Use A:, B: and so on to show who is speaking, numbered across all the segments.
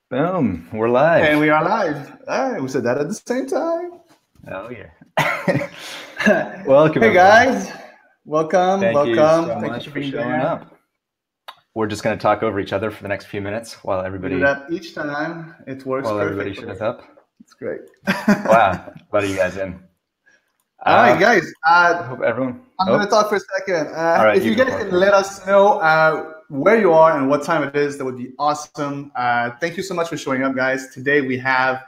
A: Boom, we're live.
B: And we are live. We said that at the same time.
A: Oh, yeah. Welcome,
B: Hey,
A: everyone.
B: guys. Welcome.
A: Thank you
B: welcome.
A: so
B: Thank
A: much
B: you for
A: for
B: being
A: showing
B: there.
A: up. We're just going to talk over each other for the next few minutes while
B: We do
A: everybody
B: that each time. It works perfect for
A: shows
B: us.
A: up.
B: It's great.
A: Wow, what are you guys in?
B: All right, guys.
A: I hope everyone.
B: I'm going to talk for a second.
A: All right,
B: if you guys can let us know where you are and what time it is, that would be awesome. Thank you so much for showing up, guys. Today we have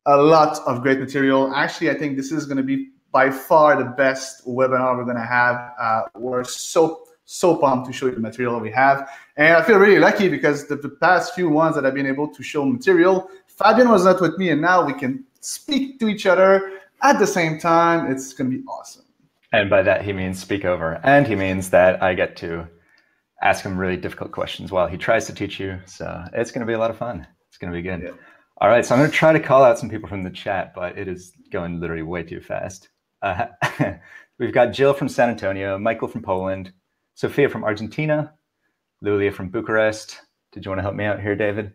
B: a lot of great material. Actually, I think this is going to be by far the best webinar we're going to have. We're so pumped to show you the material we have. And I feel really lucky because the past few ones that I've been able to show material, Fabian was not with me, and now we can speak to each other at the same time. It's going to be awesome.
A: And by that, he means speak over. And he means that I get to ask him really difficult questions while he tries to teach you. So it's going to be a lot of fun. It's going to be good. Yeah. All right, so I'm going to try to call out some people from the chat, but it is going literally way too fast. We've got Jill from San Antonio, Michael from Poland, Sophia from Argentina, Lulia from Bucharest. Did you want to help me out here, David?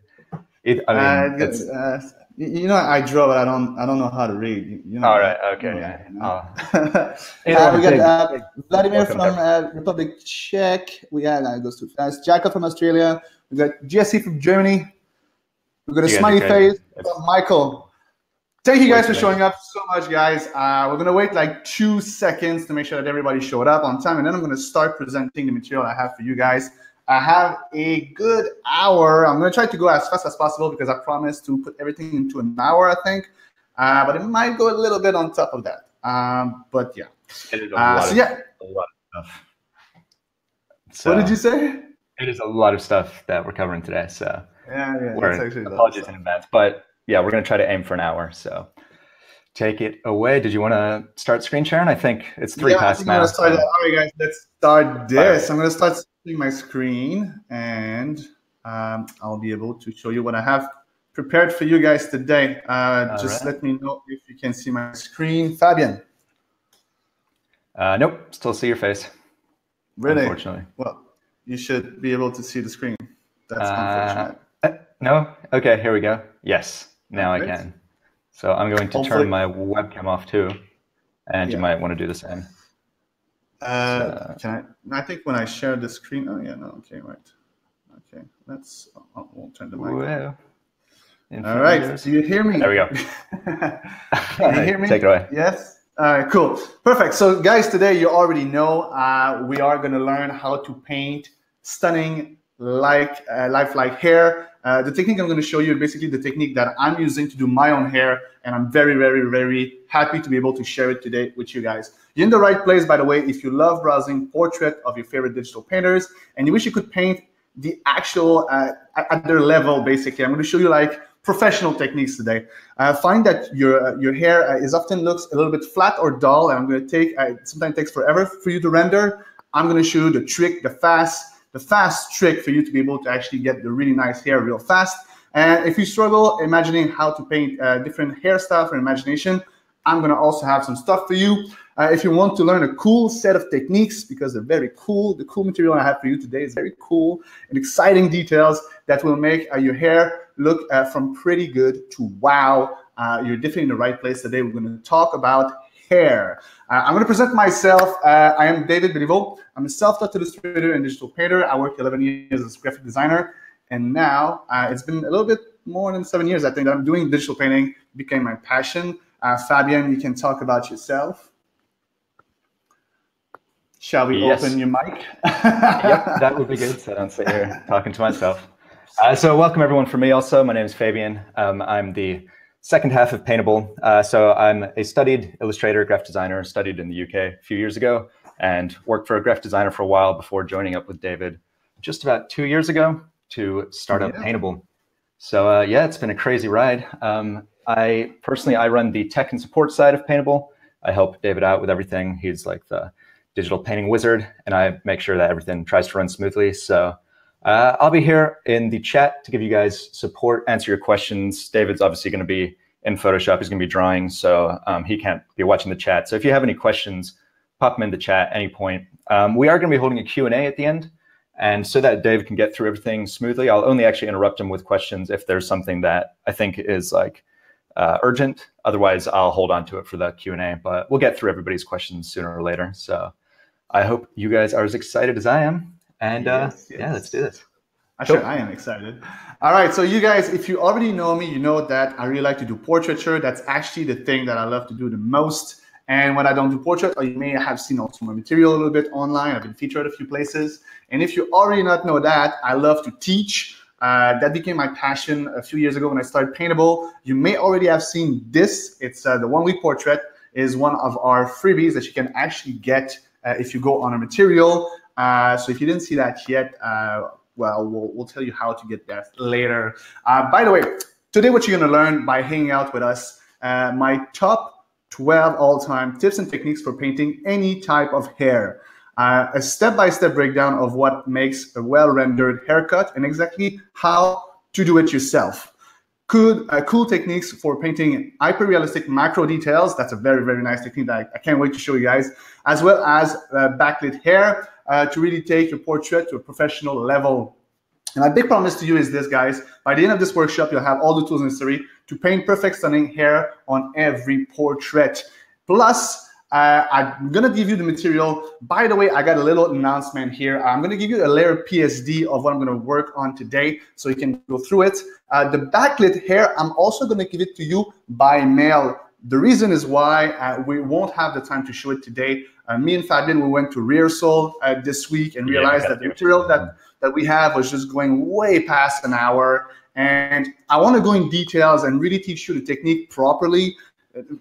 B: You know, I draw, but I don't know how to read. You know,
A: all right, okay.
B: We got Vladimir from Republic Czech. We got it goes too fast. Jacob from Australia. We got Jesse from Germany. We've got a smiley face from Michael. Thank you guys for showing up so much, guys. We're going to wait like 2 seconds to make sure that everybody showed up on time, and then I'm going to start presenting the material I have for you guys. I have a good hour. I'm going to try to go as fast as possible because I promised to put everything into an hour, I think. But it might go a little bit on top of that. But yeah.
A: It is a lot of stuff. So,
B: what did you say?
A: It is a lot of stuff that we're covering today. So
B: yeah,
A: apologies in advance. But yeah, we're going to try to aim for an hour. So take it away. Did you want to start screen sharing? I think it's 3 past now.
B: All right, guys, let's start this. I'm going to start sharing my screen, and I'll be able to show you what I have prepared for you guys today. Just let me know if you can see my screen. Fabian?
A: Nope, still see your face.
B: Really?
A: Unfortunately.
B: Well, you should be able to see the screen. That's unfortunate.
A: No? Okay, here we go. Yes, now I can. So I'm going to turn my webcam off too, and you might want to do the same.
B: Can I think when I share the screen, okay, right. Okay, we'll turn the mic on. All right, do you hear me?
A: There we go.
B: Can you hear me?
A: Take it away.
B: Yes? All right, cool. Perfect. So guys, today you already know we are going to learn how to paint stunning lifelike hair. The technique I'm going to show you is basically the technique that I'm using to do my own hair, and I'm very, very, very happy to be able to share it today with you guys. You're in the right place, by the way, if you love browsing portrait of your favorite digital painters and you wish you could paint the actual at their level. Basically, I'm going to show you like professional techniques today. Find that your hair looks a little bit flat or dull, and I'm going to take sometimes it takes forever for you to render. I'm going to show you the trick, the fast trick for you to be able to actually get the really nice hair real fast. And if you struggle imagining how to paint different hairstyles for imagination, I'm going to also have some stuff for you. If you want to learn a cool set of techniques, because they're very cool, the cool material I have for you today is very cool and exciting details that will make your hair look from pretty good to wow. You're definitely in the right place today. We're going to talk about hair. I'm going to present myself. I am David Béliveau. I'm a self-taught illustrator and digital painter. I worked 11 years as a graphic designer. And now it's been a little bit more than 7 years, I think, that I'm doing digital painting. It became my passion. Fabian, you can talk about yourself. Shall we open your mic?
A: Yep, that would be good. So I don't sit here talking to myself. So welcome everyone from me also. My name is Fabian. I'm the second half of Paintable. So I'm a studied illustrator, graphic designer, studied in the UK a few years ago, and worked for a graphic designer for a while before joining up with David just about 2 years ago to start up Paintable. So yeah, it's been a crazy ride. I run the tech and support side of Paintable. I help David out with everything. He's like the digital painting wizard, and I make sure that everything tries to run smoothly. So I'll be here in the chat to give you guys support, answer your questions. David's obviously going to be in Photoshop. He's going to be drawing, so he can't be watching the chat. So if you have any questions, pop them in the chat at any point. We are going to be holding a Q&A at the end. And so that Dave can get through everything smoothly, I'll only actually interrupt him with questions if there's something that I think is like urgent. Otherwise, I'll hold on to it for the Q&A, but we'll get through everybody's questions sooner or later. So I hope you guys are as excited as I am. And
B: yes.
A: yeah, let's do this.
B: Actually, I am excited. All right, so you guys, if you already know me, you know that I really like to do portraiture. That's actually the thing that I love to do the most. And when I don't do portrait, or you may have seen also my material a little bit online. I've been featured a few places. And if you already not know that, I love to teach. That became my passion a few years ago when I started Paintable. You may already have seen this. It's the 1 week portrait is one of our freebies that you can actually get if you go on our material. So if you didn't see that yet, well, we'll tell you how to get that later. By the way, today what you're gonna learn by hanging out with us, my top 12 all-time tips and techniques for painting any type of hair. A step-by-step breakdown of what makes a well-rendered haircut and exactly how to do it yourself. Cool techniques for painting hyper-realistic macro details. That's a very, very nice technique that I can't wait to show you guys. As well as backlit hair to really take your portrait to a professional level. And my big promise to you is this, guys. By the end of this workshop, you'll have all the tools necessary to paint perfect, stunning hair on every portrait. Plus, I'm gonna give you the material. By the way, I got a little announcement here. I'm gonna give you a layer PSD of what I'm gonna work on today so you can go through it. The backlit hair, I'm also gonna give it to you by mail. The reason is why we won't have the time to show it today. Me and Fabian, we went to rehearsal this week and realized that the material that we have was just going way past an hour. And I want to go in details and really teach you the technique properly.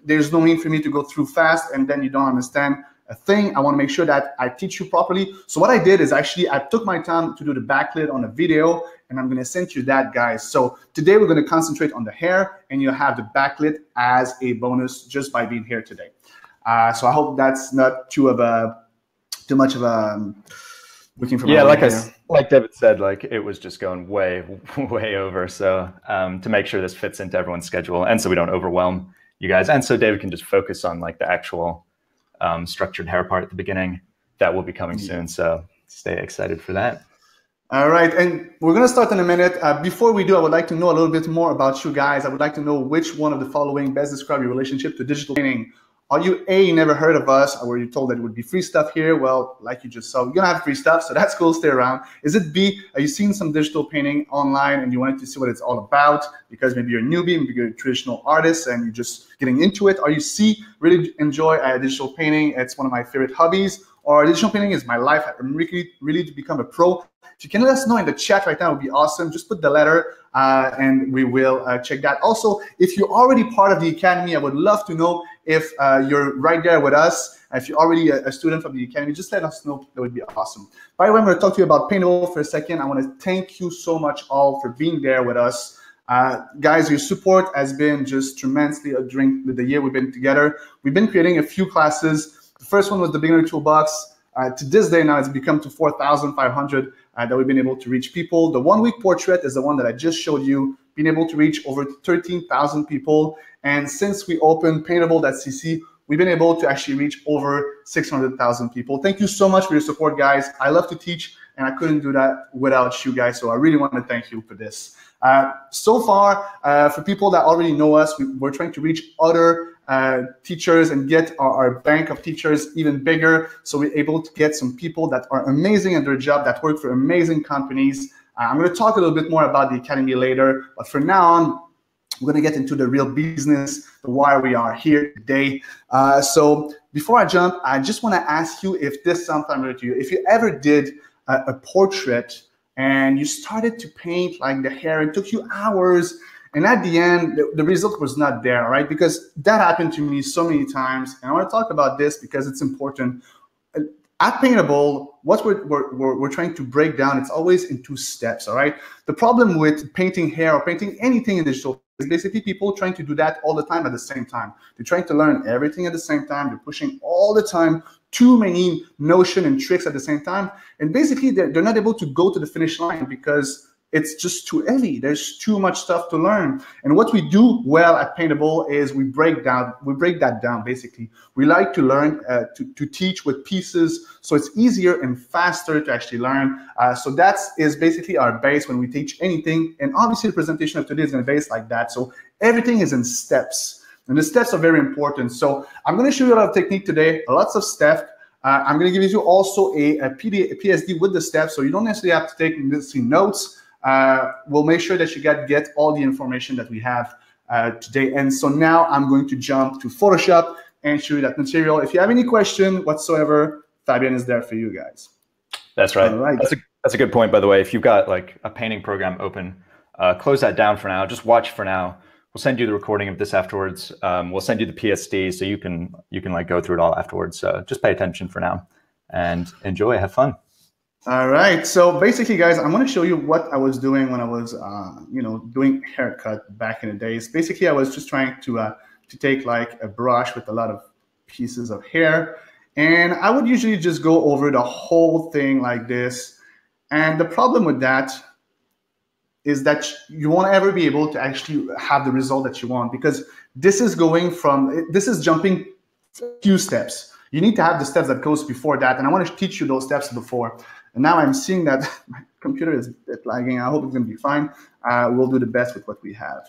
B: There's no need for me to go through fast and then you don't understand a thing. I want to make sure that I teach you properly. So what I did is actually I took my time to do the backlit on a video, and I'm going to send you that, guys. So today we're going to concentrate on the hair, and you'll have the backlit as a bonus just by being here today. So I hope that's not too much of a looking for.
A: Yeah, like David said, like it was just going way over. So to make sure this fits into everyone's schedule, and so we don't overwhelm you guys, and so David can just focus on like the actual structured hair part at the beginning. That will be coming soon. So stay excited for that.
B: All right, and we're going to start in a minute. Before we do, I would like to know a little bit more about you guys. I would like to know which one of the following best describe your relationship to digital painting. Are you A, never heard of us, or were you told that it would be free stuff here? Well, like you just saw, we're going to have free stuff, so that's cool, stay around. Is it B, are you seeing some digital painting online and you wanted to see what it's all about because maybe you're a newbie, maybe you're a traditional artist and you're just getting into it? Are you C, really enjoy digital painting, it's one of my favorite hobbies, or digital painting is my life, I'm really to become a pro? If you can let us know in the chat right now, it would be awesome. Just put the letter and we will check that. Also, if you're already part of the Academy, I would love to know if you're right there with us. If you're already a student from the Academy, just let us know. That would be awesome. By the way, I'm going to talk to you about Paintable for a second. I want to thank you so much all for being there with us. Guys, your support has been just tremendously during the year we've been together. We've been creating a few classes. The first one was the Beginner Toolbox. To this day now, it's become to 4,500 that we've been able to reach people. The 1 week portrait is the one that I just showed you, being able to reach over 13,000 people. And since we opened Paintable.cc, we've been able to actually reach over 600,000 people. Thank you so much for your support, guys. I love to teach, and I couldn't do that without you guys. So I really want to thank you for this. So far, for people that already know us, we're trying to reach other teachers and get our bank of teachers even bigger. So we're able to get some people that are amazing at their job, that work for amazing companies. I'm going to talk a little bit more about the Academy later, but for now on, we're going to get into the real business, why we are here today. So before I jump, I just want to ask you if this sounds familiar to you. If you ever did a portrait and you started to paint like the hair, it took you hours, and at the end, the result was not there, right? Because that happened to me so many times. And I want to talk about this because it's important. At Paintable, what we're trying to break down, it's always in 2 steps, all right? The problem with painting hair or painting anything in digital is basically people trying to do that all the time at the same time. They're trying to learn everything at the same time. They're pushing all the time, too many notions and tricks at the same time. And basically, they're not able to go to the finish line because it's just too heavy. There's too much stuff to learn. And what we do well at Paintable is we break that down basically. We like to learn to teach with pieces, so it's easier and faster to actually learn. So that is basically our base when we teach anything. And obviously the presentation of today is going to be based like that. So everything is in steps, and the steps are very important. So I'm going to show you a lot of technique today, lots of steps. I'm going to give you also a PSD with the steps, so you don't necessarily have to take notes. We'll make sure that you get all the information that we have today. And so now I'm going to jump to Photoshop and show you that material. If you have any question whatsoever, Fabian is there for you guys.
A: That's right. All right. That's a good point, by the way. If you've got like a painting program open, close that down for now. Just watch for now. We'll send you the recording of this afterwards. We'll send you the PSD so you can like go through it all afterwards. So just pay attention for now and enjoy, have fun.
B: All right. So basically, guys, I'm going to show you what I was doing when I was, doing haircut back in the days. Basically, I was just trying to take like a brush with a lot of pieces of hair, and I would usually just go over the whole thing like this. And the problem with that is that you won't ever be able to actually have the result that you want, because this is jumping a few steps. You need to have the steps that goes before that, and I want to teach you those steps before. And now I'm seeing that my computer is a bit lagging. I hope it's going to be fine. We'll do the best with what we have.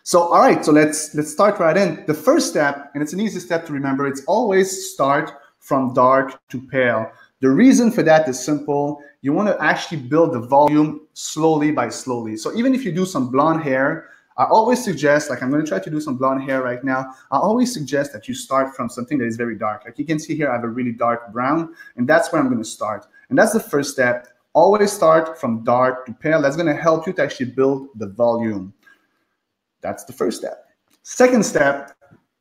B: So all right, so let's start right in. The first step, and it's an easy step to remember, it's always start from dark to pale. The reason for that is simple. You want to actually build the volume slowly by slowly. So even if you do some blonde hair, I always suggest, like I'm going to try to do some blonde hair right now, I always suggest that you start from something that is very dark. Like you can see here, I have a really dark brown, and that's where I'm going to start. And that's the first step. Always start from dark to pale. That's going to help you to actually build the volume. That's the first step. Second step,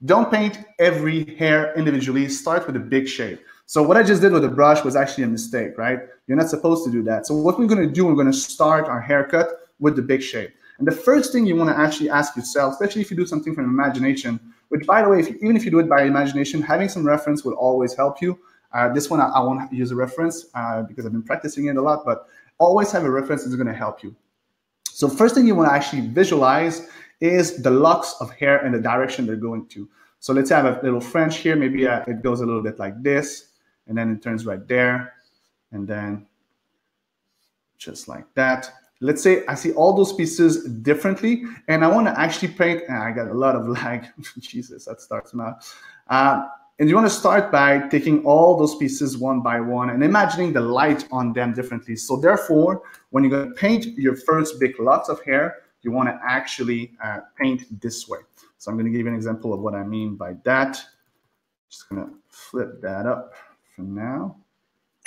B: don't paint every hair individually. Start with a big shape. So what I just did with the brush was actually a mistake, right? You're not supposed to do that. So what we're going to do, we're going to start our haircut with the big shape. And the first thing you want to actually ask yourself, especially if you do something from imagination, which by the way, even if you do it by imagination, having some reference will always help you. This one, I won't use a reference because I've been practicing it a lot, but always have a reference is going to help you. So first thing you want to actually visualize is the locks of hair and the direction they're going to. So let's have a little French here. Maybe it goes a little bit like this, and then it turns right there, and then just like that. Let's say I see all those pieces differently, and I want to actually paint, and I got a lot of lag. Jesus, that starts now. And you want to start by taking all those pieces one by one and imagining the light on them differently. So therefore, when you're going to paint your first big lots of hair, you want to actually paint this way. So I'm going to give you an example of what I mean by that. Just going to flip that up for now.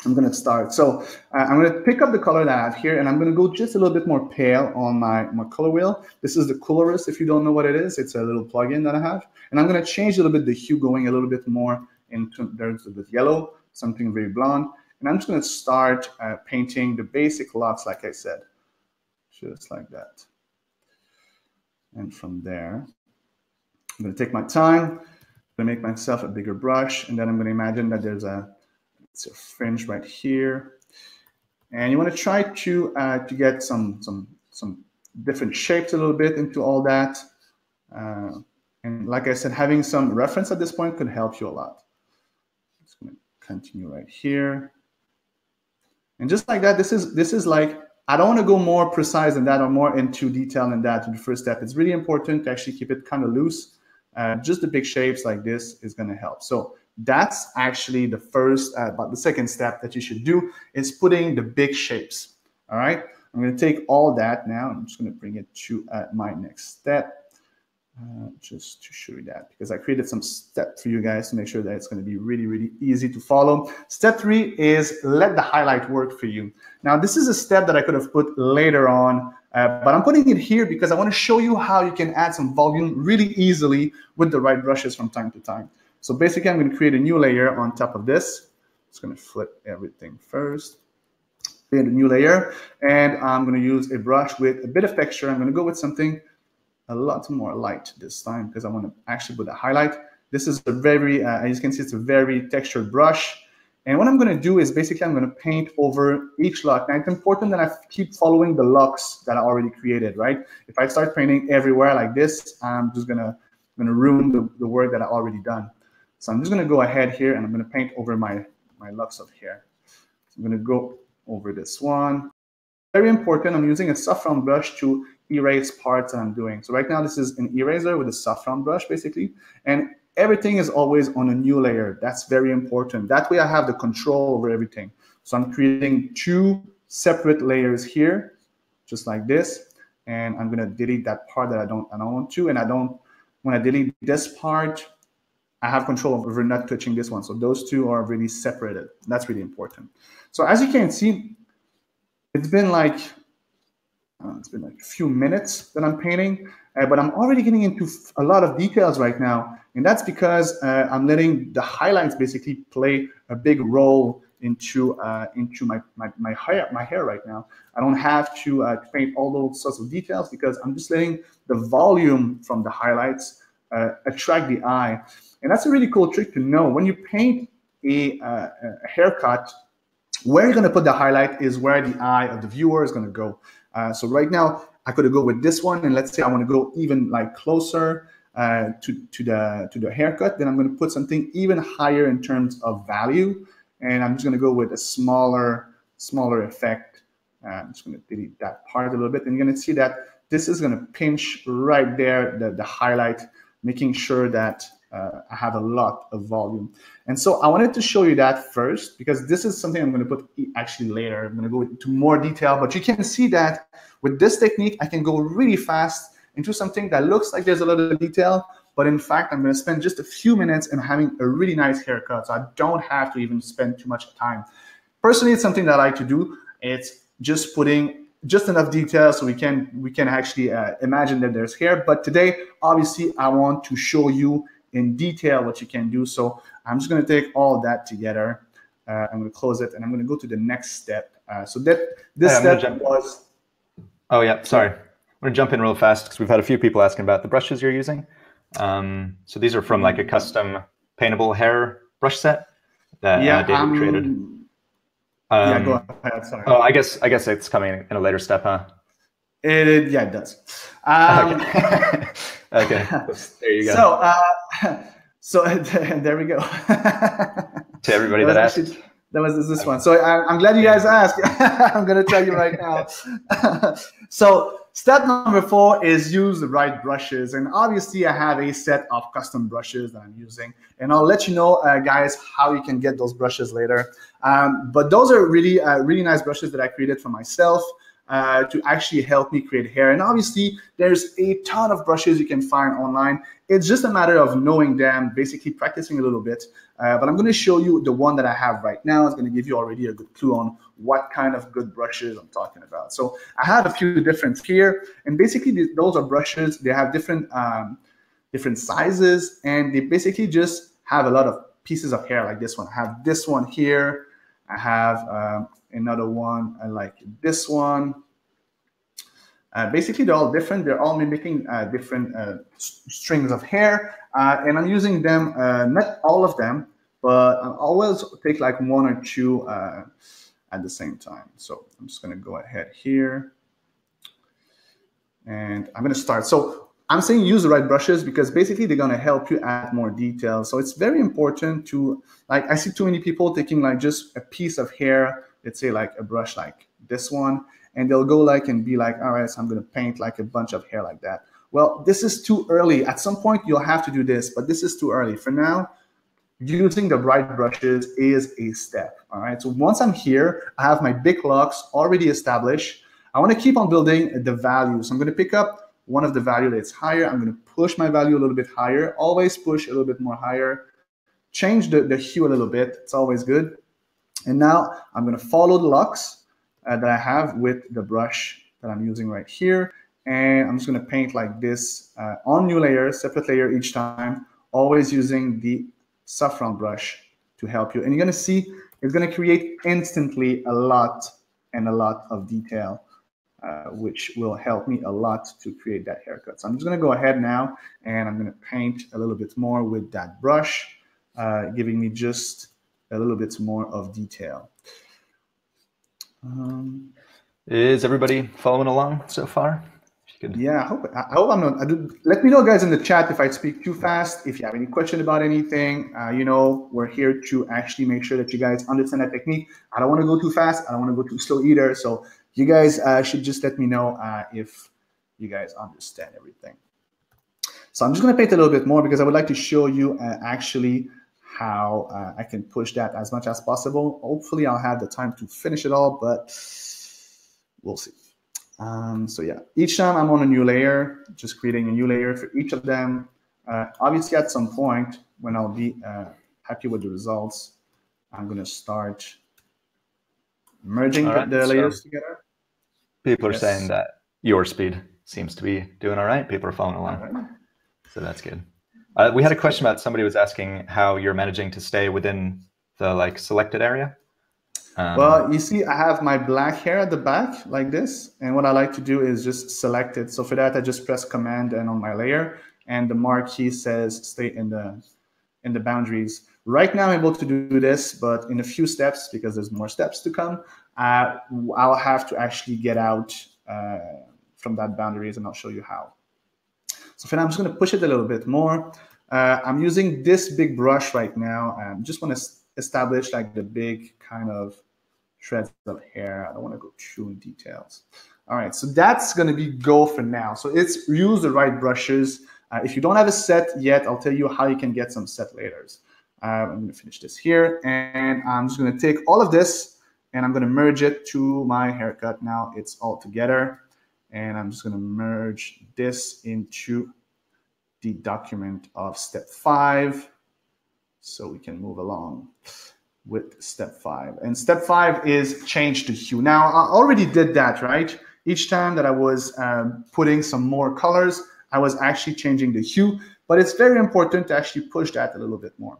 B: I'm going to start. So I'm going to pick up the color that I have here, and I'm going to go just a little bit more pale on my color wheel. This is the Colorist. If you don't know what it is, it's a little plugin that I have. And I'm going to change a little bit the hue, going a little bit more into there's a bit yellow, something very blonde. And I'm just going to start painting the basic locks, like I said, just like that. And from there, I'm going to take my time. I'm going to make myself a bigger brush, and then I'm going to imagine that there's a fringe right here, and you want to try to get some different shapes a little bit into all that. And like I said, having some reference at this point could help you a lot. Just going to continue right here, and just like that. This is like, I don't want to go more precise than that or more into detail than that in the first step. It's really important to actually keep it kind of loose. Just the big shapes like this is going to help. So that's actually the first, but the second step that you should do is putting the big shapes. All right. I'm going to take all that now. I'm just going to bring it to my next step. Just to show you that, because I created some steps for you guys to make sure that it's going to be really, really easy to follow. Step 3 is let the highlight work for you. Now, this is a step that I could have put later on, but I'm putting it here because I want to show you how you can add some volume really easily with the right brushes from time to time. So basically, I'm going to create a new layer on top of this. Just going to flip everything first. Create a new layer, and I'm going to use a brush with a bit of texture. I'm going to go with something a lot more light this time because I want to actually put a highlight. This is a very, as you can see, it's a very textured brush. And what I'm going to do is basically I'm going to paint over each lock. Now it's important that I keep following the locks that I already created, right? If I start painting everywhere like this, I'm just going to ruin the work that I already done. So I'm just going to go ahead here and I'm going to paint over my locks of hair. So I'm going to go over this one. Very important, I'm using a saffron brush to erase parts that I'm doing. So right now this is an eraser with a saffron brush basically, and everything is always on a new layer. That's very important. That way I have the control over everything. So I'm creating 2 separate layers here, just like this, and I'm gonna delete that part that I don't want to, and when I delete this part, I have control over not touching this one. So those 2 are really separated. That's really important. So as you can see, it's been like a few minutes that I'm painting, but I'm already getting into a lot of details right now, and that's because I'm letting the highlights basically play a big role into my hair right now. I don't have to paint all those sorts of details because I'm just letting the volume from the highlights attract the eye, and that's a really cool trick to know. When you paint a haircut, where you're going to put the highlight is where the eye of the viewer is going to go. So right now, I could go with this one, and let's say I want to go even like closer to the haircut. Then I'm going to put something even higher in terms of value, and I'm just going to go with a smaller effect. I'm just going to delete that part a little bit, and you're going to see that this is going to pinch right there the highlight, making sure that I have a lot of volume. And so I wanted to show you that first, because this is something I'm going to put actually later. I'm going to go into more detail, but you can see that with this technique, I can go really fast into something that looks like there's a lot of detail, but in fact, I'm going to spend just a few minutes and having a really nice haircut. So I don't have to even spend too much time. Personally, it's something that I like to do. It's just putting just enough detail so we can actually imagine that there's hair. But today, obviously, I want to show you in detail what you can do. So I'm just going to take all that together. I'm going to close it, and I'm going to go to the next step. So this step was...
A: Oh, yeah, sorry. I'm going to jump in real fast because we've had a few people asking about the brushes you're using. So these are from like a custom paintable hair brush set that David created.
B: Yeah, go ahead, sorry.
A: Oh, I guess it's coming in a later step, huh?
B: Yeah, it does.
A: Okay. Okay, there you go.
B: So there we go.
A: To everybody that asked.
B: That was this one. So I'm glad you guys asked. I'm going to tell you right now. So step number 4 is use the right brushes. And obviously, I have a set of custom brushes that I'm using. And I'll let you know, guys, how you can get those brushes later. But those are really, really nice brushes that I created for myself to actually help me create hair. And obviously, there's a ton of brushes you can find online. It's just a matter of knowing them, basically practicing a little bit. But I'm going to show you the one that I have right now. It's going to give you already a good clue on what kind of good brushes I'm talking about. So I have a few different here. And basically, those are brushes. They have different sizes. And they basically just have a lot of pieces of hair like this one. I have this one here. I have another one. I like this one. Basically, they're all different. They're all mimicking different strings of hair. And I'm using them, not all of them, but I always take like 1 or 2 at the same time. So I'm just going to go ahead here. And I'm going to start. So I'm saying use the right brushes because basically they're going to help you add more detail. So it's very important to, like, I see too many people taking like just a piece of hair, let's say like a brush like this one, and they'll go like and be like, all right, so I'm going to paint like a bunch of hair like that. Well, this is too early. At some point, you'll have to do this, but this is too early. For now, using the right brushes is a step, all right? So once I'm here, I have my big locks already established. I want to keep on building the value. So I'm going to pick up one of the value that's higher. I'm going to push my value a little bit higher. Always push a little bit more higher. Change the hue a little bit. It's always good. And now I'm going to follow the locks that I have with the brush that I'm using right here. And I'm just going to paint like this on new layer, separate layer each time, always using the saffron brush to help you. And you're going to see it's going to create instantly a lot of detail, which will help me a lot to create that haircut. So I'm just going to go ahead now and I'm going to paint a little bit more with that brush, giving me just a little bit more of detail.
A: Is everybody following along so far?
B: Yeah, I hope I'm not. Let me know, guys, in the chat if I speak too fast. If you have any question about anything, you know, we're here to actually make sure that you guys understand that technique. I don't want to go too fast. I don't want to go too slow either. So you guys should just let me know if you guys understand everything. So I'm just going to paint a little bit more because I would like to show you actually how I can push that as much as possible. Hopefully I'll have the time to finish it all, but we'll see. So yeah, each time I'm on a new layer, just creating a new layer for each of them. Obviously at some point when I'll be happy with the results, I'm going to start merging the layers together.
A: People are saying that your speed seems to be doing all right. People are following along.
B: Right.
A: So that's good. We had a question about somebody was asking how you're managing to stay within the selected area.
B: Well, you see, I have my black hair at the back like this. And what I like to do is just select it. So for that, I just press Command and on my layer. And the marquee says stay in the boundaries. Right now, I'm able to do this, but in a few steps, because there's more steps to come, I'll have to actually get out from that boundaries, and I'll show you how. So for now, I'm just going to push it a little bit more. I'm using this big brush right now. I just want to establish like the big kind of shreds of hair. I don't want to go too in details. All right, so that's going to be go for now. So it's use the right brushes. If you don't have a set yet, I'll tell you how you can get some set later. I'm going to finish this here, and I'm just going to take all of this, and I'm going to merge it to my haircut. Now it's all together, and I'm just going to merge this into the document of step 5, so we can move along with step 5. And step 5 is change the hue. Now, I already did that, right? Each time that I was putting some more colors, I was actually changing the hue, but it's very important to actually push that a little bit more.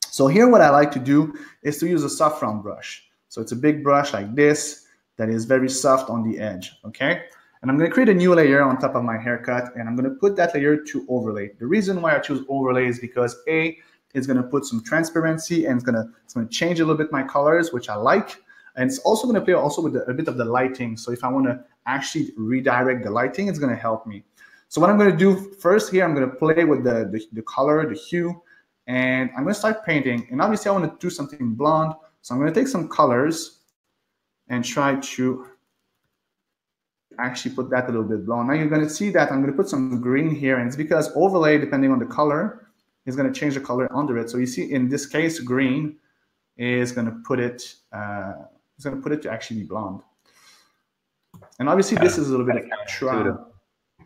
B: So here what I like to do is to use a soft round brush. So it's a big brush like this that is very soft on the edge, okay? And I'm going to create a new layer on top of my haircut, and I'm going to put that layer to overlay. The reason why I choose overlay is because A, it's going to put some transparency, and it's going to change a little bit my colors, which I like. And it's also going to play also with a bit of the lighting. So if I want to actually redirect the lighting, it's going to help me. So what I'm going to do first here, I'm going to play with the color, the hue, and I'm going to start painting. And obviously I want to do something blonde. So I'm going to take some colors and try to actually put that a little bit blonde. Now you're going to see that I'm going to put some green here, and it's because overlay, depending on the color, is going to change the color under it. So you see in this case, green is going to put it, to actually be blonde. And obviously this is a little bit of trial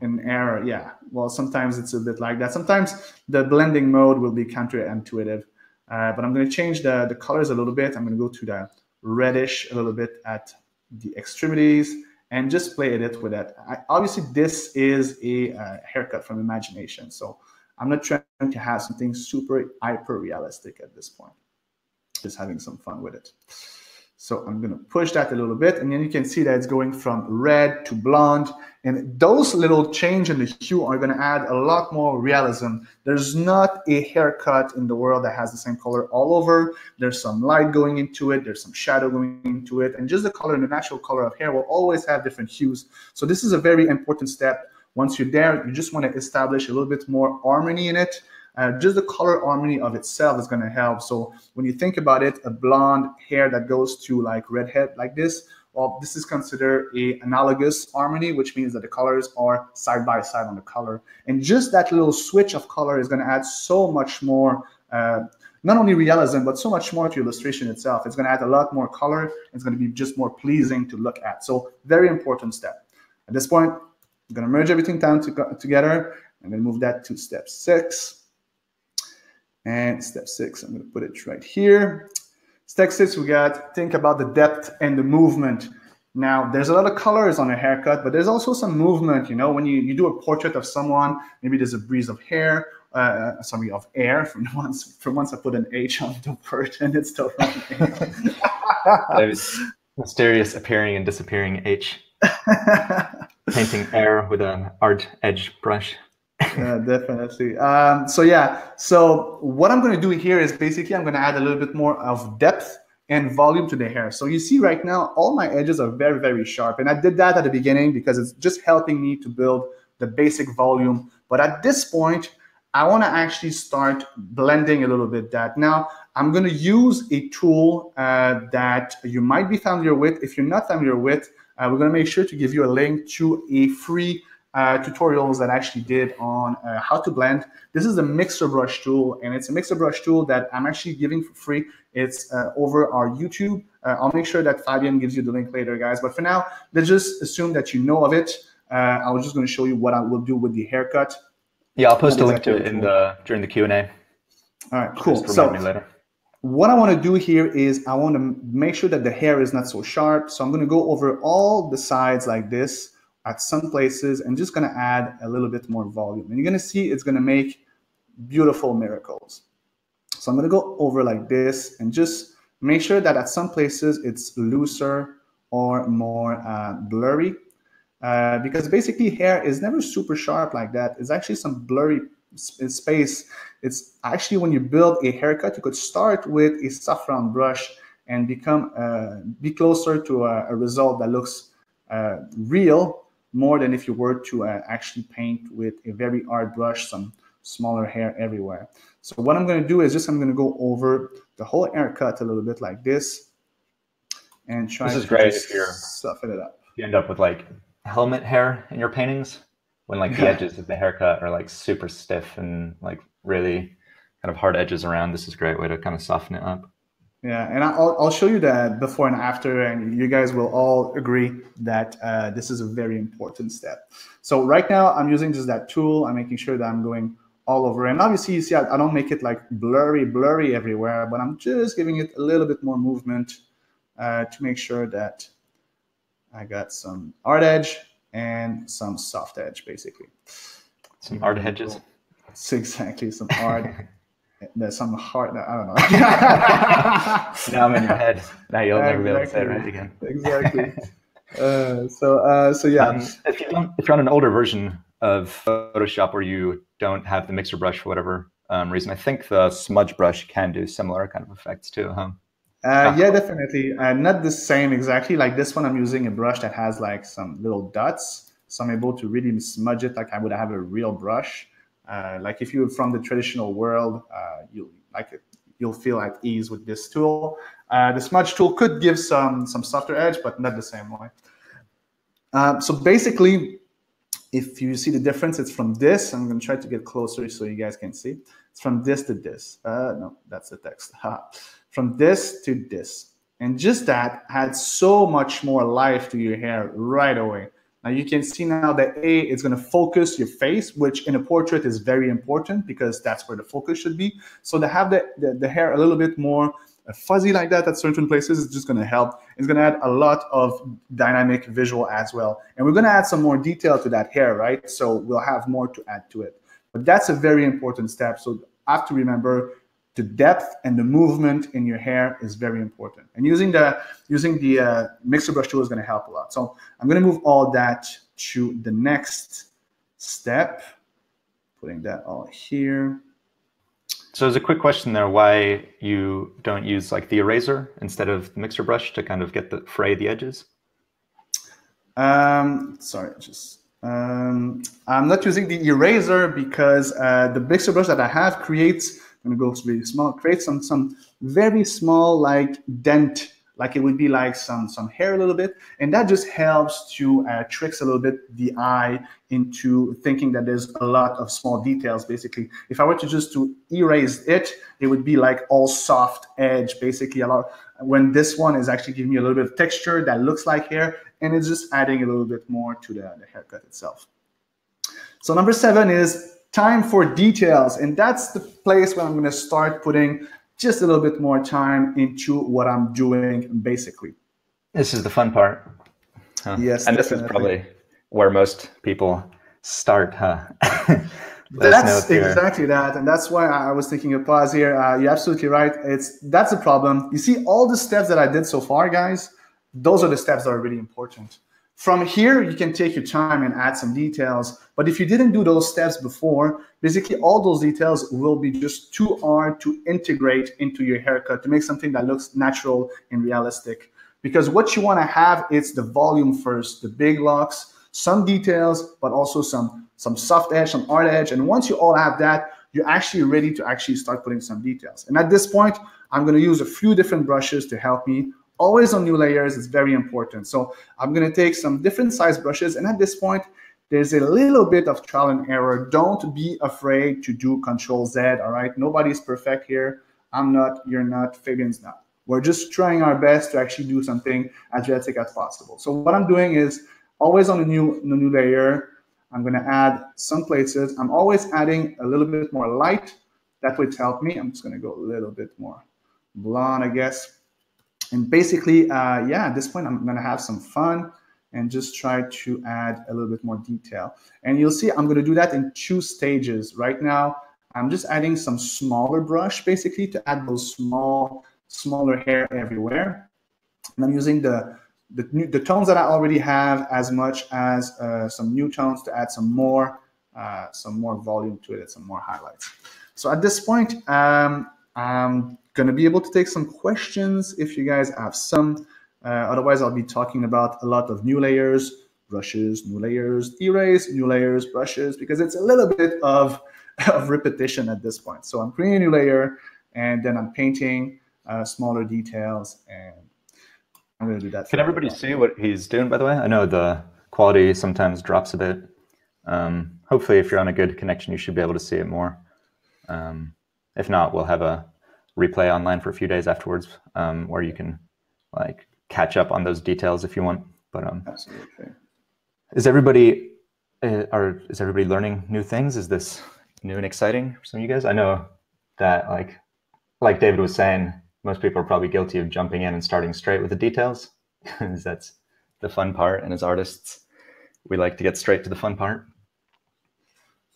B: and error. Yeah, well, sometimes it's a bit like that. Sometimes the blending mode will be counterintuitive, but I'm going to change the colors a little bit. I'm going to go to the reddish a little bit at the extremities and just play it with that. Obviously, this is a haircut from imagination, so I'm not trying to have something super hyper realistic at this point. Just having some fun with it. So I'm going to push that a little bit, and then you can see that it's going from red to blonde. And those little change in the hue are going to add a lot more realism. There's not a haircut in the world that has the same color all over. There's some light going into it. There's some shadow going into it. And just the color and the natural color of hair will always have different hues. So this is a very important step. Once you're there, you just want to establish a little bit more harmony in it. Just the color harmony of itself is going to help. So when you think about it, a blonde hair that goes to like redhead like this, well, this is considered a analogous harmony, which means that the colors are side by side on the color. And just that little switch of color is going to add so much more, not only realism, but so much more to illustration itself. It's going to add a lot more color. It's going to be just more pleasing to look at. So very important step. At this point, I'm going to merge everything down together and then move that to step 6. And step 6, I'm going to put it right here. Step 6, we got think about the depth and the movement. Now, there's a lot of colors on a haircut, but there's also some movement. You know, when you do a portrait of someone, maybe there's a breeze of hair, of air. For once I put an H on the word, and it's still wrong.
A: There's mysterious appearing and disappearing H. Painting air with an art edge brush.
B: Yeah, definitely. So yeah, so what I'm going to do here is basically I'm going to add a little bit more of depth and volume to the hair. So you see right now, all my edges are very, very sharp. And I did that at the beginning because it's just helping me to build the basic volume. But at this point, I want to actually start blending a little bit that. Now, I'm going to use a tool that you might be familiar with. If you're not familiar with, we're going to make sure to give you a link to a free tutorials that I actually did on how to blend. This is a mixer brush tool, and it's a mixer brush tool that I'm actually giving for free. It's over our YouTube. I'll make sure that Fabian gives you the link later, guys. But for now, let's just assume that you know of it. I was just going to show you what I will do with the haircut.
A: Yeah, I'll post a link to it during the Q&A.
B: All right, cool. So what I want to do here is I want to make sure that the hair is not so sharp. So I'm going to go over all the sides like this at some places and just going to add a little bit more volume. And you're going to see it's going to make beautiful miracles. So I'm going to go over like this and just make sure that at some places it's looser or more blurry. Because basically hair is never super sharp like that. It's actually some blurry space. It's actually when you build a haircut, you could start with a soft round brush and be closer to a result that looks real more than if you were to actually paint with a very hard brush, some smaller hair everywhere. So what I'm going to do is I'm going to go over the whole haircut a little bit like this and try to soften it up.
A: You end up with like helmet hair in your paintings when like the edges of the haircut are like super stiff and like really kind of hard edges around. This is a great way to kind of soften it up.
B: Yeah, and I'll show you that before and after, and you guys will all agree that this is a very important step. So right now I'm using just that tool. I'm making sure that I'm going all over, and obviously you see I don't make it like blurry everywhere, but I'm just giving it a little bit more movement to make sure that I got some hard edge and some soft edge, basically.
A: Some hard edges.
B: It's exactly some hard. There's some hard. I don't know.
A: Now I'm in your head. Now you'll never be able to say it right again.
B: Exactly. So yeah.
A: If you're on an older version of Photoshop where you don't have the mixer brush for whatever reason, I think the smudge brush can do similar kind of effects too, huh?
B: Yeah, definitely. Not the same exactly. Like this one, I'm using a brush that has like some little dots, so I'm able to really smudge it like I would have a real brush. Like if you're from the traditional world, you'll feel at ease with this tool. The smudge tool could give some softer edge, but not the same way. So basically, if you see the difference, it's from this. I'm going to try to get closer so you guys can see. It's from this to this. No, that's the text. From this to this. And just that adds so much more life to your hair right away. Now you can see now that it's going to focus your face, which in a portrait is very important because that's where the focus should be. So to have the hair a little bit more fuzzy like that at certain places is just going to help. It's going to add a lot of dynamic visual as well. And we're going to add some more detail to that hair, right? So we'll have more to add to it. But that's a very important step. So you have to remember the depth and the movement in your hair is very important. And using the mixer brush tool is going to help a lot. So I'm going to move all that to the next step, putting that all here.
A: So there's a quick question there, why you don't use like the eraser instead of the mixer brush to kind of get fray the edges?
B: Sorry, I'm not using the eraser because the mixer brush that I have creates, I'm going to go really small, create some very small like dent, like it would be like some hair a little bit, and that just helps to tricks a little bit the eye into thinking that there's a lot of small details. Basically, if I were to just to erase it, it would be like all soft edge, basically a lot. When this one is actually giving me a little bit of texture that looks like hair, and it's just adding a little bit more to the haircut itself. So number 7 is time for details, and that's the place where I'm going to start putting just a little bit more time into what I'm doing, basically.
A: This is the fun part. Huh?
B: Yes,
A: and
B: definitely.
A: This is probably where most people start, huh?
B: That's exactly that, and that's why I was taking a pause here. You're absolutely right. That's the problem. You see, all the steps that I did so far, guys, those are the steps that are really important. From here, you can take your time and add some details. But if you didn't do those steps before, basically all those details will be just too hard to integrate into your haircut to make something that looks natural and realistic. Because what you want to have is the volume first, the big locks, some details, but also some soft edge, some hard edge. And once you all have that, you're actually ready to actually start putting some details. And at this point, I'm going to use a few different brushes to help me. Always on new layers is very important. So I'm going to take some different size brushes. And at this point, there's a little bit of trial and error. Don't be afraid to do Control Z, all right? Nobody's perfect here. I'm not, you're not, Fabian's not. We're just trying our best to actually do something as realistic as possible. So what I'm doing is always on the new layer, I'm going to add some places. I'm always adding a little bit more light. That would help me. I'm just going to go a little bit more blonde, I guess. And basically, yeah, at this point, I'm going to have some fun and just try to add a little bit more detail. And you'll see I'm going to do that in 2 stages. Right now, I'm just adding some smaller brush, basically, to add those smaller hair everywhere. And I'm using the tones that I already have, as much as some new tones to add some more volume to it, some more highlights. So at this point, I'm going to be able to take some questions if you guys have some. Otherwise, I'll be talking about a lot of new layers, brushes, new layers, erase, new layers, brushes, because it's a little bit of repetition at this point. So I'm creating a new layer, and then I'm painting smaller details, and I'm going to do that.
A: Can everybody see what he's doing, by the way? I know the quality sometimes drops a bit. Hopefully, if you're on a good connection, you should be able to see it more. If not, we'll have a replay online for a few days afterwards, where you can like catch up on those details if you want. But
B: absolutely.
A: Is everybody learning new things? Is this new and exciting for some of you guys? I know that like David was saying, most people are probably guilty of jumping in and starting straight with the details, because that's the fun part. And as artists, we like to get straight to the fun part.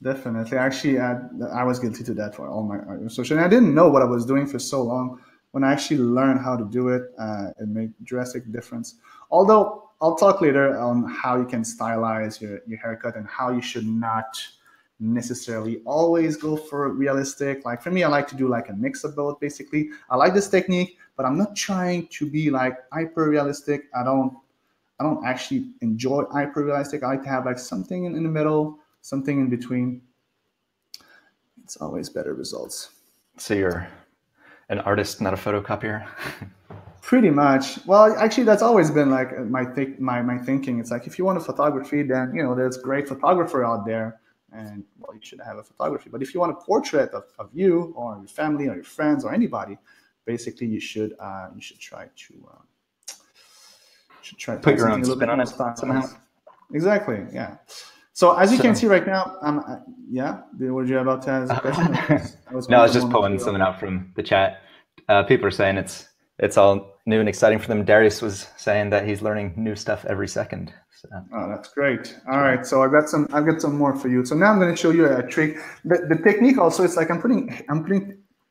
B: Definitely. Actually, I was guilty to that for all my research. And I didn't know what I was doing for so long. When I actually learned how to do it, it made a drastic difference. Although I'll talk later on how you can stylize your haircut and how you should not necessarily always go for realistic. Like for me, I like to do like a mix of both, basically. I like this technique, but I'm not trying to be like hyper realistic. I don't actually enjoy hyper realistic. I like to have like something in the middle, something in between. It's always better results.
A: So you're an artist, not a photocopier?
B: Pretty much. Well, actually, that's always been like my thinking. It's like, if you want a photography, then, you know, there's great photographer out there, and well, you should have a photography. But if you want a portrait of you or your family or your friends or anybody, basically you should try to
A: put your own spin on it somehow.
B: Exactly. Yeah. So as you can see right now, yeah. Were you about to ask a question?
A: No, I was just pulling something out from the chat. People are saying it's all new and exciting for them. Darius was saying that he's learning new stuff every second. So.
B: Oh, that's great. All right, so I've got some more for you. So now I'm going to show you a trick. The technique also is like I'm putting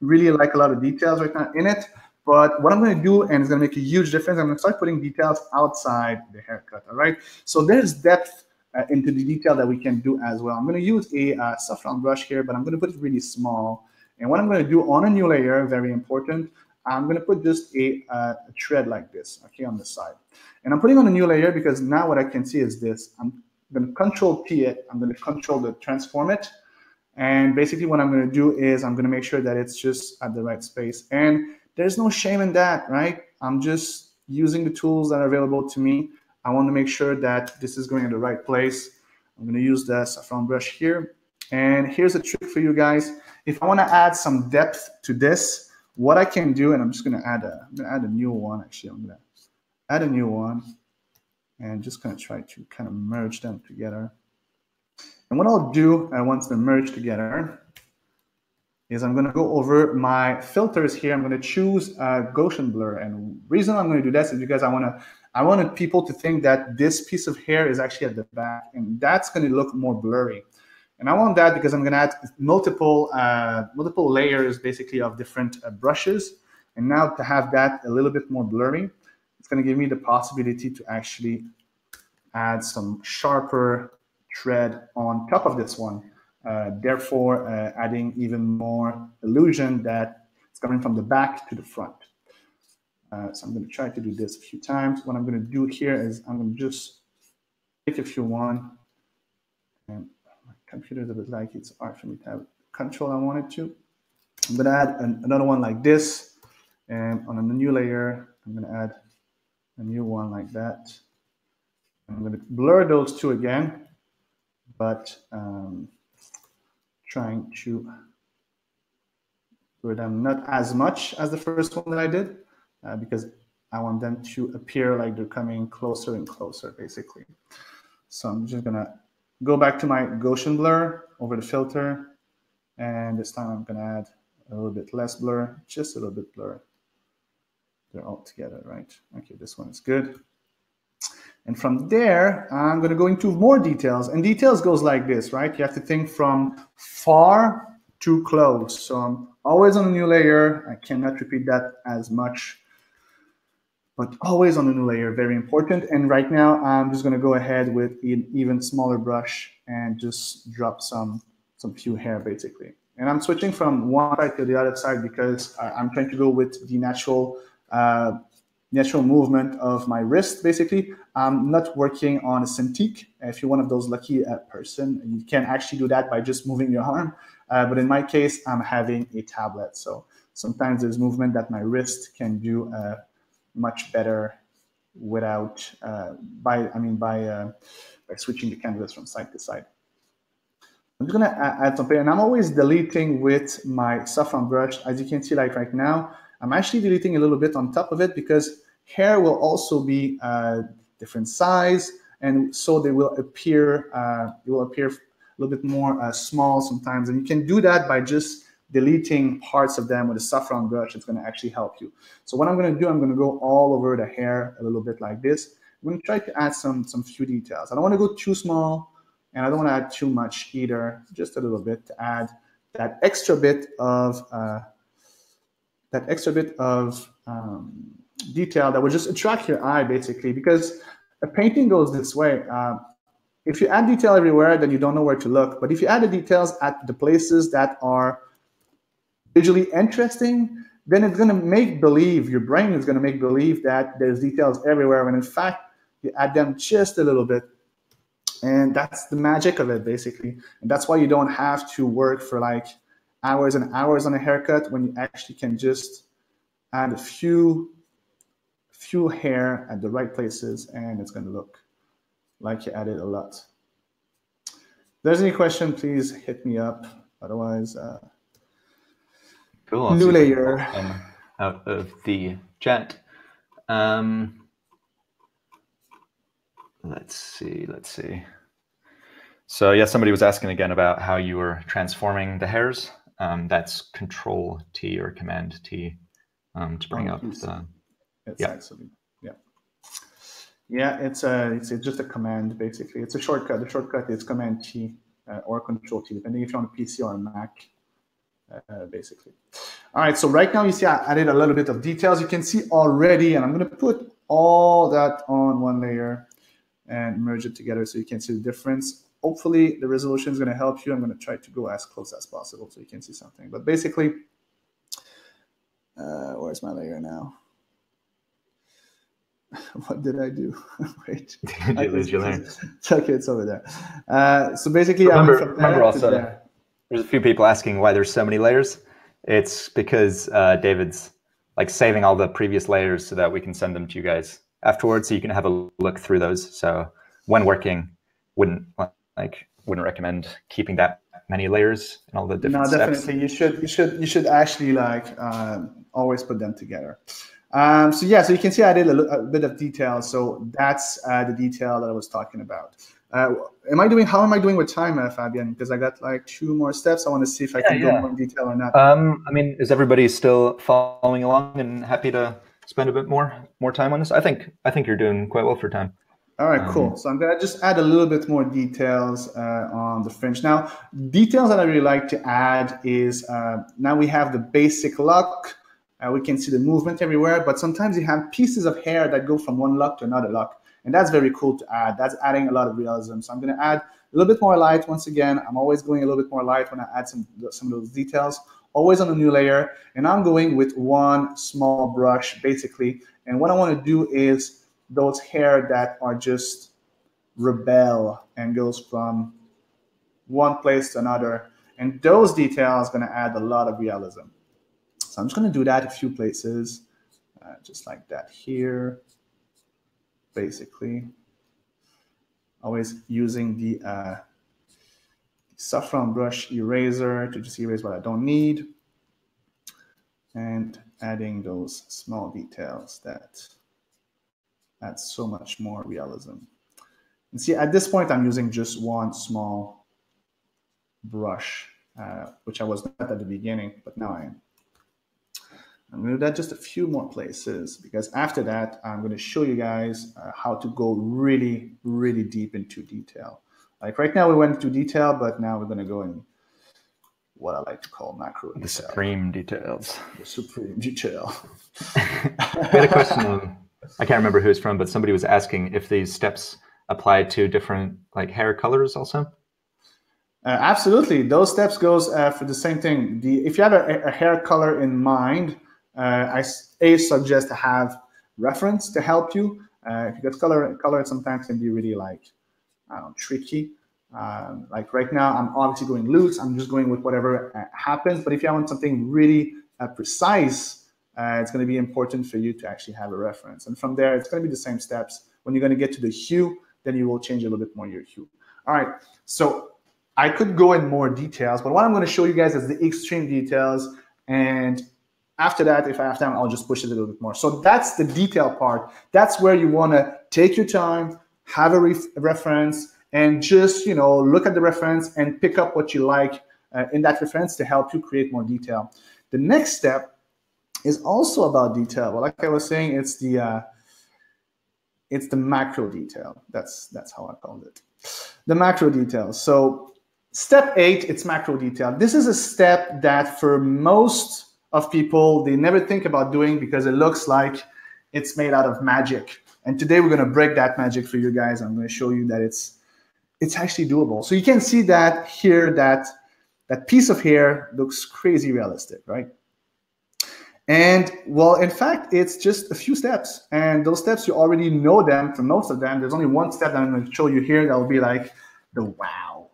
B: really like a lot of details right now in it. But what I'm going to do, and it's going to make a huge difference, I'm going to start putting details outside the haircut. All right. So there's depth into the detail that we can do as well. I'm going to use a saffron brush here, but I'm going to put it really small. And what I'm going to do on a new layer, very important, I'm going to put just a thread like this, okay, on the side. And I'm putting on a new layer because now what I can see is this. I'm going to Control P it. I'm going to Control the transform it. And basically what I'm going to do is I'm going to make sure that it's just at the right space. And there's no shame in that, right? I'm just using the tools that are available to me. I want to make sure that this is going in the right place. I'm going to use the saffron brush here. And here's a trick for you guys. If I want to add some depth to this, what I can do, and I'm just going to add a new one. Actually, I'm going to add a new one and just going to try to kind of merge them together. And what I'll do once they're merged together is I'm going to go over my filters here. I'm going to choose Gaussian blur. And the reason I'm going to do this is because I wanted people to think that this piece of hair is actually at the back, and that's going to look more blurry. And I want that because I'm going to add multiple layers, basically, of different brushes. And now to have that a little bit more blurry, it's going to give me the possibility to actually add some sharper thread on top of this one, therefore adding even more illusion that it's coming from the back to the front. So I'm going to try to do this a few times. What I'm going to do here is I'm going to just take a few one, and my computer is a bit like it's hard for me to have control I wanted to. I'm going to add another one like this, and on a new layer, I'm going to add a new one like that. I'm going to blur those two again, but trying to blur them not as much as the first one that I did, because I want them to appear like they're coming closer and closer, basically. So I'm just going to go back to my Gaussian blur over the filter, and this time I'm going to add a little bit less blur, just a little bit blur. They're all together, right? Okay, this one is good. And from there, I'm going to go into more details. And details goes like this, right? You have to think from far to close. So I'm always on a new layer. I cannot repeat that as much, but always on a new layer, very important. And right now, I'm just going to go ahead with an even smaller brush and just drop some few hair, basically. And I'm switching from one side to the other side because I'm trying to go with the natural movement of my wrist, basically. I'm not working on a Cintiq. If you're one of those lucky person, you can actually do that by just moving your arm. But in my case, I'm having a tablet. So sometimes there's movement that my wrist can do much better without, by switching the canvas from side to side. I'm just gonna add something, and I'm always deleting with my saffron brush. As you can see, like right now, I'm actually deleting a little bit on top of it because hair will also be different size, and so they will appear. It will appear a little bit more small sometimes, and you can do that by just deleting parts of them with a saffron brush. It's going to actually help you. So what I'm going to do, I'm going to go all over the hair a little bit like this. I'm going to try to add some few details. I don't want to go too small, and I don't want to add too much either. Just a little bit to add that extra bit of detail that will just attract your eye, basically, because a painting goes this way. If you add detail everywhere, then you don't know where to look. But if you add the details at the places that are visually interesting, then it's going to make believe, your brain is going to make believe that there's details everywhere, when in fact, you add them just a little bit. And that's the magic of it, basically. And that's why you don't have to work for like hours and hours on a haircut, when you actually can just add a few hair at the right places, and it's going to look like you added a lot. If there's any question, please hit me up. Otherwise,
A: cool.
B: New layer
A: out of the chat. Let's see. So yeah, somebody was asking again about how you were transforming the hairs. That's Control T or Command T to bring up the.
B: Yeah, it's just a command, basically. It's a shortcut. The shortcut is Command T or Control T, depending if you're on a PC or a Mac, basically. All right, so right now you see I added a little bit of details. You can see already, and I'm going to put all that on one layer and merge it together so you can see the difference. Hopefully the resolution is going to help you. I'm going to try to go as close as possible so you can see something. But basically, where's my layer now? What did I do? Wait.
A: Did you lose your layer?
B: Okay, it's over there. So basically,
A: remember also, there's a few people asking why there's so many layers. It's because David's like saving all the previous layers so that we can send them to you guys afterwards, so you can have a look through those. So when working, wouldn't recommend keeping that many layers and all the different steps.
B: No, definitely. You should actually like always put them together. So yeah, so you can see I did a bit of detail. So that's the detail that I was talking about. How am I doing with time, Fabien? Because I got like 2 more steps. I want to see if I can go more in detail or not.
A: I mean, is everybody still following along and happy to spend a bit more time on this? I think you're doing quite well for time.
B: All right, cool. So I'm gonna just add a little bit more details on the fringe. Now, details that I really like to add is now we have the basic lock. We can see the movement everywhere, but sometimes you have pieces of hair that go from one lock to another lock. And that's very cool to add. That's adding a lot of realism. So I'm going to add a little bit more light. Once again, I'm always going a little bit more light when I add some of those details, always on a new layer. And I'm going with one small brush, basically. And what I want to do is those hair that are just rebel and goes from one place to another. And those details are going to add a lot of realism. So I'm just going to do that a few places, just like that here, basically. Always using the saffron brush eraser to just erase what I don't need. And adding those small details that add so much more realism. And see, at this point, I'm using just one small brush, which I was not at the beginning, but now I am. I'm going to do that just a few more places, because after that, I'm going to show you guys how to go really, really deep into detail. Like right now, we went into detail, but now we're going to go in what I like to call macro detail.
A: The supreme details.
B: The supreme detail.
A: We had a question on, I can't remember who it's from, but somebody was asking if these steps apply to different like hair colors also.
B: Absolutely. Those steps goes for the same thing. If you have a hair color in mind, I suggest to have reference to help you. If you get color sometimes can be really like, I don't know, tricky. Like right now, I'm obviously going loose. I'm just going with whatever happens. But if you want something really precise, it's going to be important for you to actually have a reference. And from there, it's going to be the same steps. When you're going to get to the hue, then you will change a little bit more your hue. All right. So I could go in more details, but what I'm going to show you guys is the extreme details. And after that, if I have time, I'll just push it a little bit more. So that's the detail part. That's where you want to take your time, have a reference, and just, you know, look at the reference and pick up what you like in that reference to help you create more detail. The next step is also about detail. Well, like I was saying, it's the macro detail. That's how I called it. The macro detail. So step 8, it's macro detail. This is a step that for most of people, they never think about doing because it looks like it's made out of magic. And today we're going to break that magic for you guys. I'm going to show you that it's actually doable. So you can see that here, that piece of hair looks crazy realistic, right? And well, in fact, it's just a few steps. And those steps, you already know them for most of them. There's only one step that I'm going to show you here that will be like the wow.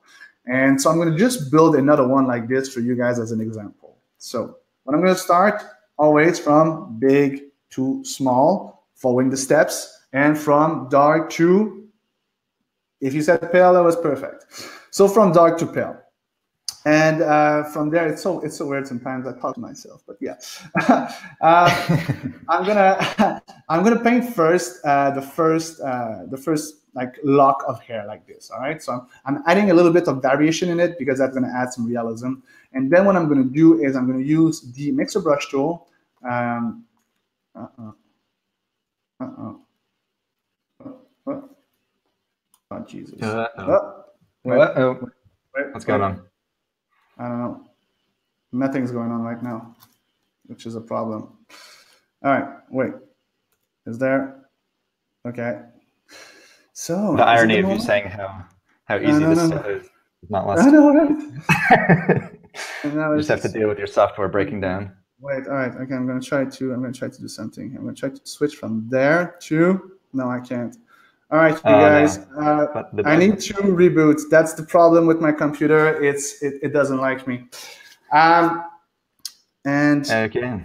B: And so I'm going to just build another one like this for you guys as an example. So what I'm going to start always from big to small, following the steps, and from dark to, if you said pale, that was perfect. So from dark to pale. And from there, it's so weird sometimes. I talk to myself, but yeah. I'm gonna paint first the first like lock of hair like this. All right. So I'm adding a little bit of variation in it because that's gonna add some realism. And then what I'm gonna do is I'm gonna use the mixer brush tool. Oh Jesus.
A: What's going on?
B: I don't know. Nothing's going on right now, which is a problem. All right, wait. Is there? Okay. So
A: the irony of you saying how easy this stuff is not lost.
B: I know, right?
A: You just have to deal with your software breaking down.
B: Wait. All right. Okay. I'm gonna try to do something. I'm gonna try to switch from there to. No, I can't. All right, you guys. No. I need to reboot. That's the problem with my computer. It doesn't like me. And
A: okay.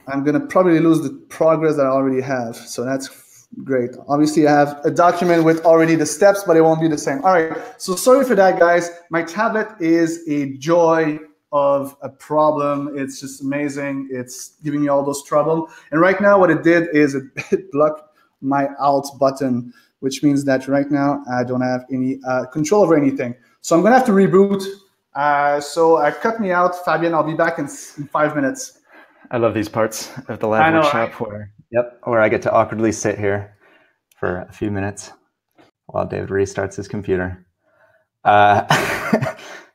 B: I'm gonna probably lose the progress that I already have. So that's great. Obviously, I have a document with already the steps, but it won't be the same. All right. So sorry for that, guys. My tablet is a joy of a problem. It's just amazing. It's giving me all those trouble. And right now, what it did is it blocked my Alt button, which means that right now I don't have any control over anything. So I'm gonna have to reboot. So cut me out, Fabien. I'll be back in 5 minutes.
A: I love these parts of the lab workshop where I get to awkwardly sit here for a few minutes while David restarts his computer.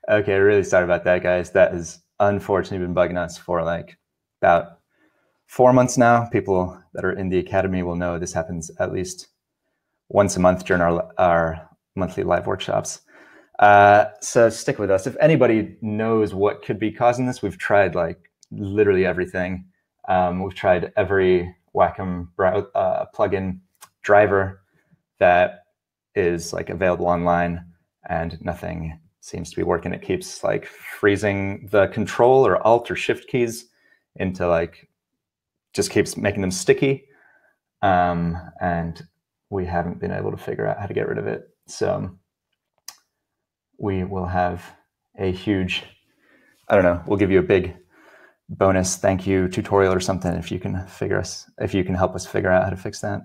A: Okay, really sorry about that, guys. That has unfortunately been bugging us for like about 4 months now. People that are in the academy will know this happens at least once a month during our monthly live workshops. So stick with us. If anybody knows what could be causing this, we've tried like literally everything. We've tried every Wacom plugin driver that is like available online, and nothing seems to be working. It keeps like freezing the Control or Alt or Shift keys into like, just keeps making them sticky. And we haven't been able to figure out how to get rid of it. So we will have a huge, I don't know, we'll give you a big bonus thank you tutorial or something if you can help us figure out how to fix that.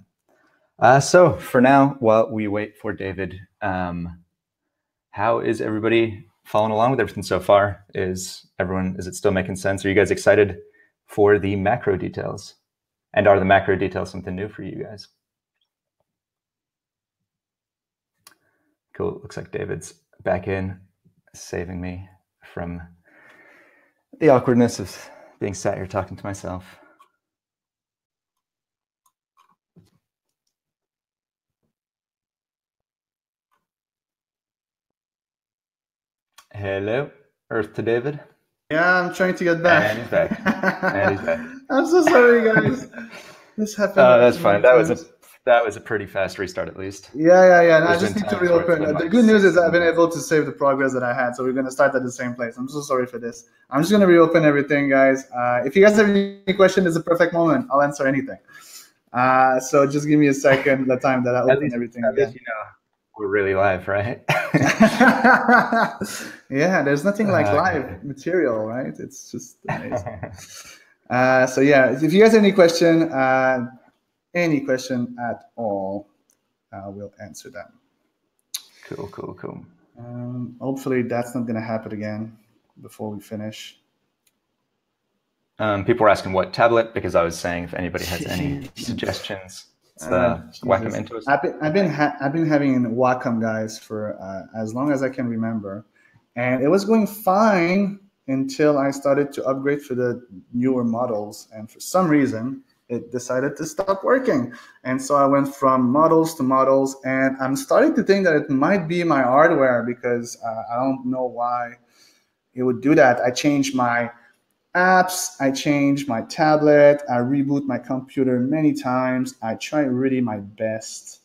A: So for now, while we wait for David, how is everybody following along with everything so far? Is it still making sense? Are you guys excited for the macro details? And are the macro details something new for you guys? Cool, looks like David's back in, saving me from the awkwardness of being sat here talking to myself. Hello, Earth to David.
B: Yeah, I'm trying to get back.
A: And he's back. And he's back.
B: I'm so sorry, guys. This happened.
A: Oh, that's fine. That was a pretty fast restart, at least.
B: Yeah. No, I just need to reopen. The good news is I've been able to save the progress that I had, so we're going to start at the same place. I'm so sorry for this. I'm just going to reopen everything, guys. If you guys have any questions, it's a perfect moment. I'll answer anything. So just give me a second, the time that I open everything again.
A: You know, we're really live, right?
B: Yeah, there's nothing like live material, right? It's just amazing. So yeah, if you guys have any question at all, we'll answer them.
A: Cool.
B: Hopefully that's not going to happen again before we finish.
A: People were asking what tablet, because I was saying if anybody has any suggestions. It's the Wacom Intuos.
B: I've been having Wacom, guys, for as long as I can remember, and it was going fine until I started to upgrade for the newer models, and for some reason it decided to stop working. And so I went from models to models, and I'm starting to think that it might be my hardware, because I don't know why it would do that. I changed my apps, I changed my tablet, I reboot my computer many times. I try really my best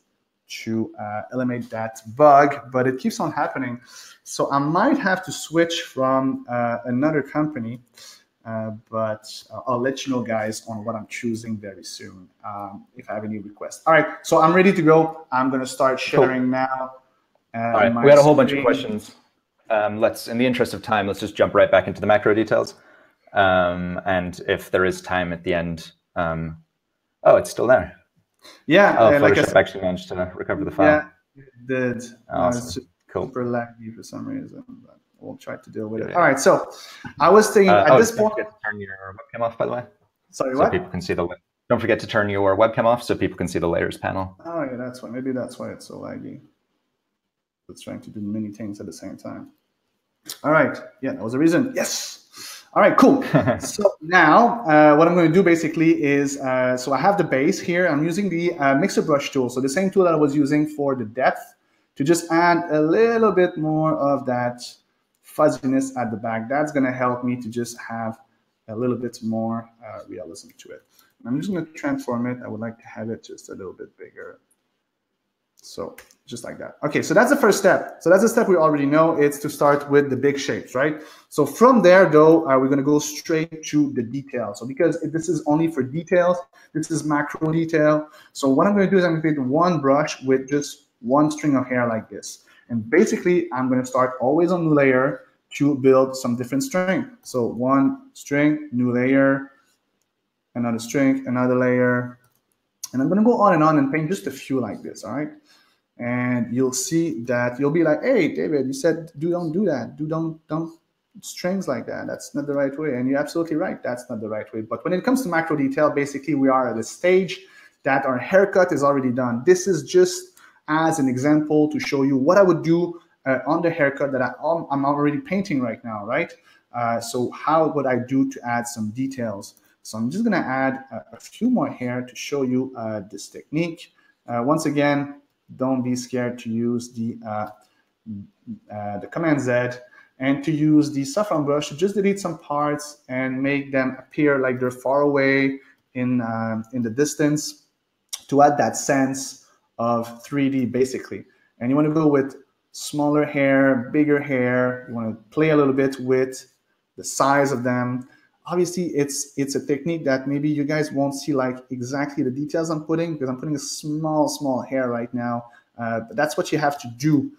B: to eliminate that bug, but it keeps on happening. So I might have to switch from another company, but I'll let you know, guys, on what I'm choosing very soon if I have any requests. All right, so I'm ready to go. I'm going to start sharing now.
A: All right, we had a whole bunch of questions. In the interest of time, let's just jump right back into the macro details. And if there is time at the end, oh, it's still there.
B: Yeah,
A: oh, Photoshop actually managed to recover the file.
B: Yeah, it did.
A: Awesome.
B: It's
A: cool.
B: Super laggy for some reason, but we'll try to deal with it. All right, so I was thinking at this point.
A: Don't forget to turn your webcam off, by the way.
B: Sorry,
A: so
B: what?
A: People can see the. Don't forget to turn your webcam off so people can see the layers panel.
B: Oh yeah, that's why. Maybe that's why it's so laggy. It's trying to do many things at the same time. All right. Yeah, that was the reason. Yes. All right, cool. So now what I'm going to do basically is, so I have the base here. I'm using the mixer brush tool. So the same tool that I was using for the depth, to just add a little bit more of that fuzziness at the back. That's going to help me to just have a little bit more realism to it. I'm just going to transform it. I would like to have it just a little bit bigger. So just like that. Okay, so that's the first step. So that's the step we already know. It's to start with the big shapes, right? So from there, though, we're going to go straight to the detail. So because this is only for details, this is macro detail. So what I'm going to do is I'm going to create one brush with just one string of hair like this. And basically, I'm going to start always on new layer to build some different string. So one string, new layer, another string, another layer. And I'm going to go on and paint just a few like this, all right? And you'll see that you'll be like, hey, David, you said don't do that. Don't strings like that. That's not the right way. And you're absolutely right. That's not the right way. But when it comes to macro detail, basically we are at a stage that our haircut is already done. This is just as an example to show you what I would do on the haircut that I'm already painting right now, right? So how would I do to add some details? So I'm just going to add a few more hair to show you this technique. Once again, don't be scared to use the Command Z and to use the saffron brush to just delete some parts and make them appear like they're far away in the distance, to add that sense of 3D basically. And you want to go with smaller hair, bigger hair. You want to play a little bit with the size of them. Obviously, it's a technique that maybe you guys won't see like exactly the details I'm putting, because I'm putting a small hair right now. But that's what you have to do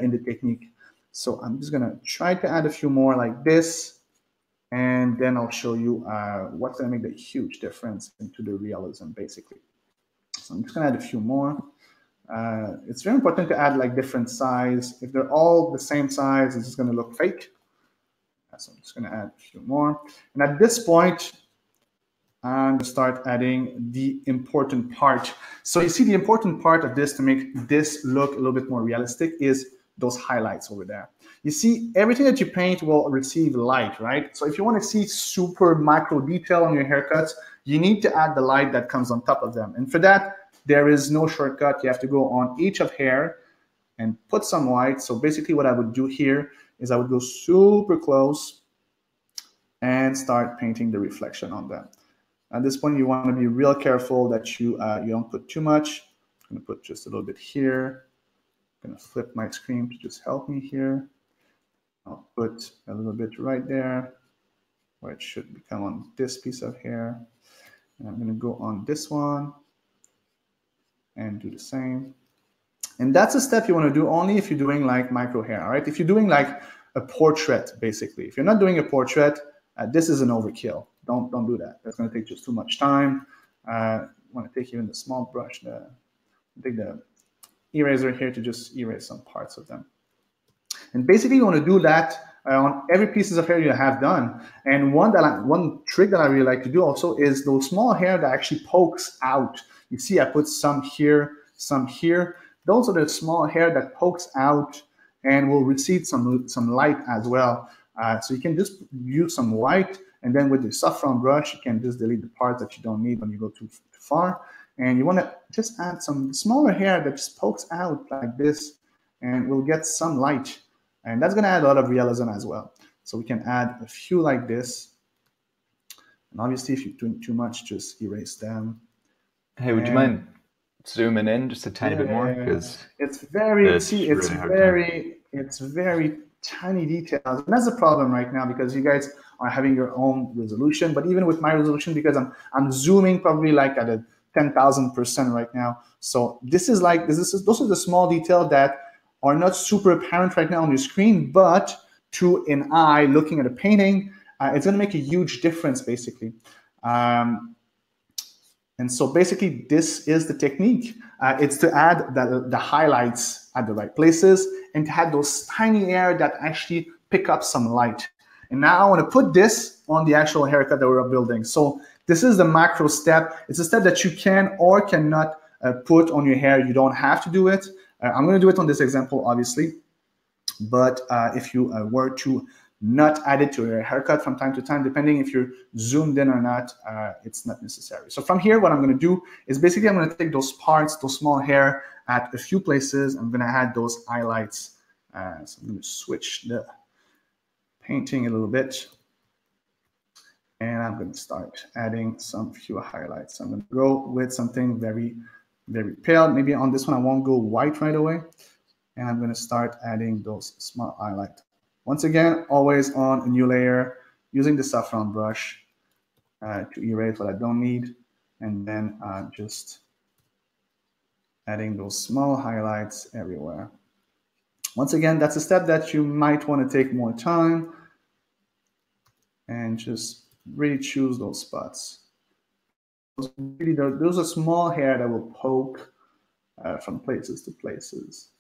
B: in the technique. So I'm just gonna try to add a few more like this, and then I'll show you what's gonna make the huge difference into the realism, basically. So I'm just gonna add a few more. It's very important to add like different size. If they're all the same size, it's just gonna look fake. So I'm just gonna add a few more. And at this point, I'm gonna start adding the important part. So you see the important part of this to make this look a little bit more realistic is those highlights over there. You see, everything that you paint will receive light, right? So if you want to see super micro detail on your haircuts, you need to add the light that comes on top of them. And for that, there is no shortcut. You have to go on each of hair and put some white. So basically what I would do here is I would go super close and start painting the reflection on them. At this point, you want to be real careful that you don't put too much. I'm going to put just a little bit here. I'm going to flip my screen to just help me here. I'll put a little bit right there where it should become on this piece of hair. And I'm going to go on this one and do the same. And that's a step you want to do only if you're doing like micro hair, all right? If you're doing like a portrait, basically. If you're not doing a portrait, this is an overkill. Don't do that. That's going to take just too much time. I want to take even the small brush, take the eraser here to just erase some parts of them. And basically, you want to do that on every pieces of hair you have done. And one trick that I really like to do also is those small hair that actually pokes out. You see, I put some here, some here. Those are the small hair that pokes out and will receive some light as well. So you can just use some white, and then with the saffron brush, you can just delete the parts that you don't need when you go too far. And you want to just add some smaller hair that just pokes out like this, and we'll get some light. And that's going to add a lot of realism as well. So we can add a few like this. And obviously, if you're doing too much, just erase them.
A: Hey, would you mind zooming in just a tiny bit more? Because
B: it's very, it's very tiny details. And that's the problem right now, because you guys are having your own resolution. But even with my resolution, because I'm zooming probably like at a 10,000% right now. So those are the small details that are not super apparent right now on your screen, but to an eye looking at a painting, it's going to make a huge difference, basically. And so basically, this is the technique. It's to add the highlights at the right places and to have those tiny hair that actually pick up some light. And now I want to put this on the actual haircut that we're building. So this is the macro step. It's a step that you can or cannot put on your hair. You don't have to do it. I'm going to do it on this example, obviously. But if you were to not add it to your haircut from time to time, depending if you're zoomed in or not, it's not necessary. So from here, what I'm going to do is basically I'm going to take those parts, those small hair at a few places. I'm going to add those highlights. So I'm going to switch the painting a little bit. And I'm going to start adding some few highlights. I'm going to go with something very, very pale. Maybe on this one, I won't go white right away. And I'm going to start adding those small highlights. Once again, always on a new layer, using the saffron brush to erase what I don't need. And then just adding those small highlights everywhere. Once again, that's a step that you might want to take more time and just really choose those spots. Those are small hair that will poke from places to places.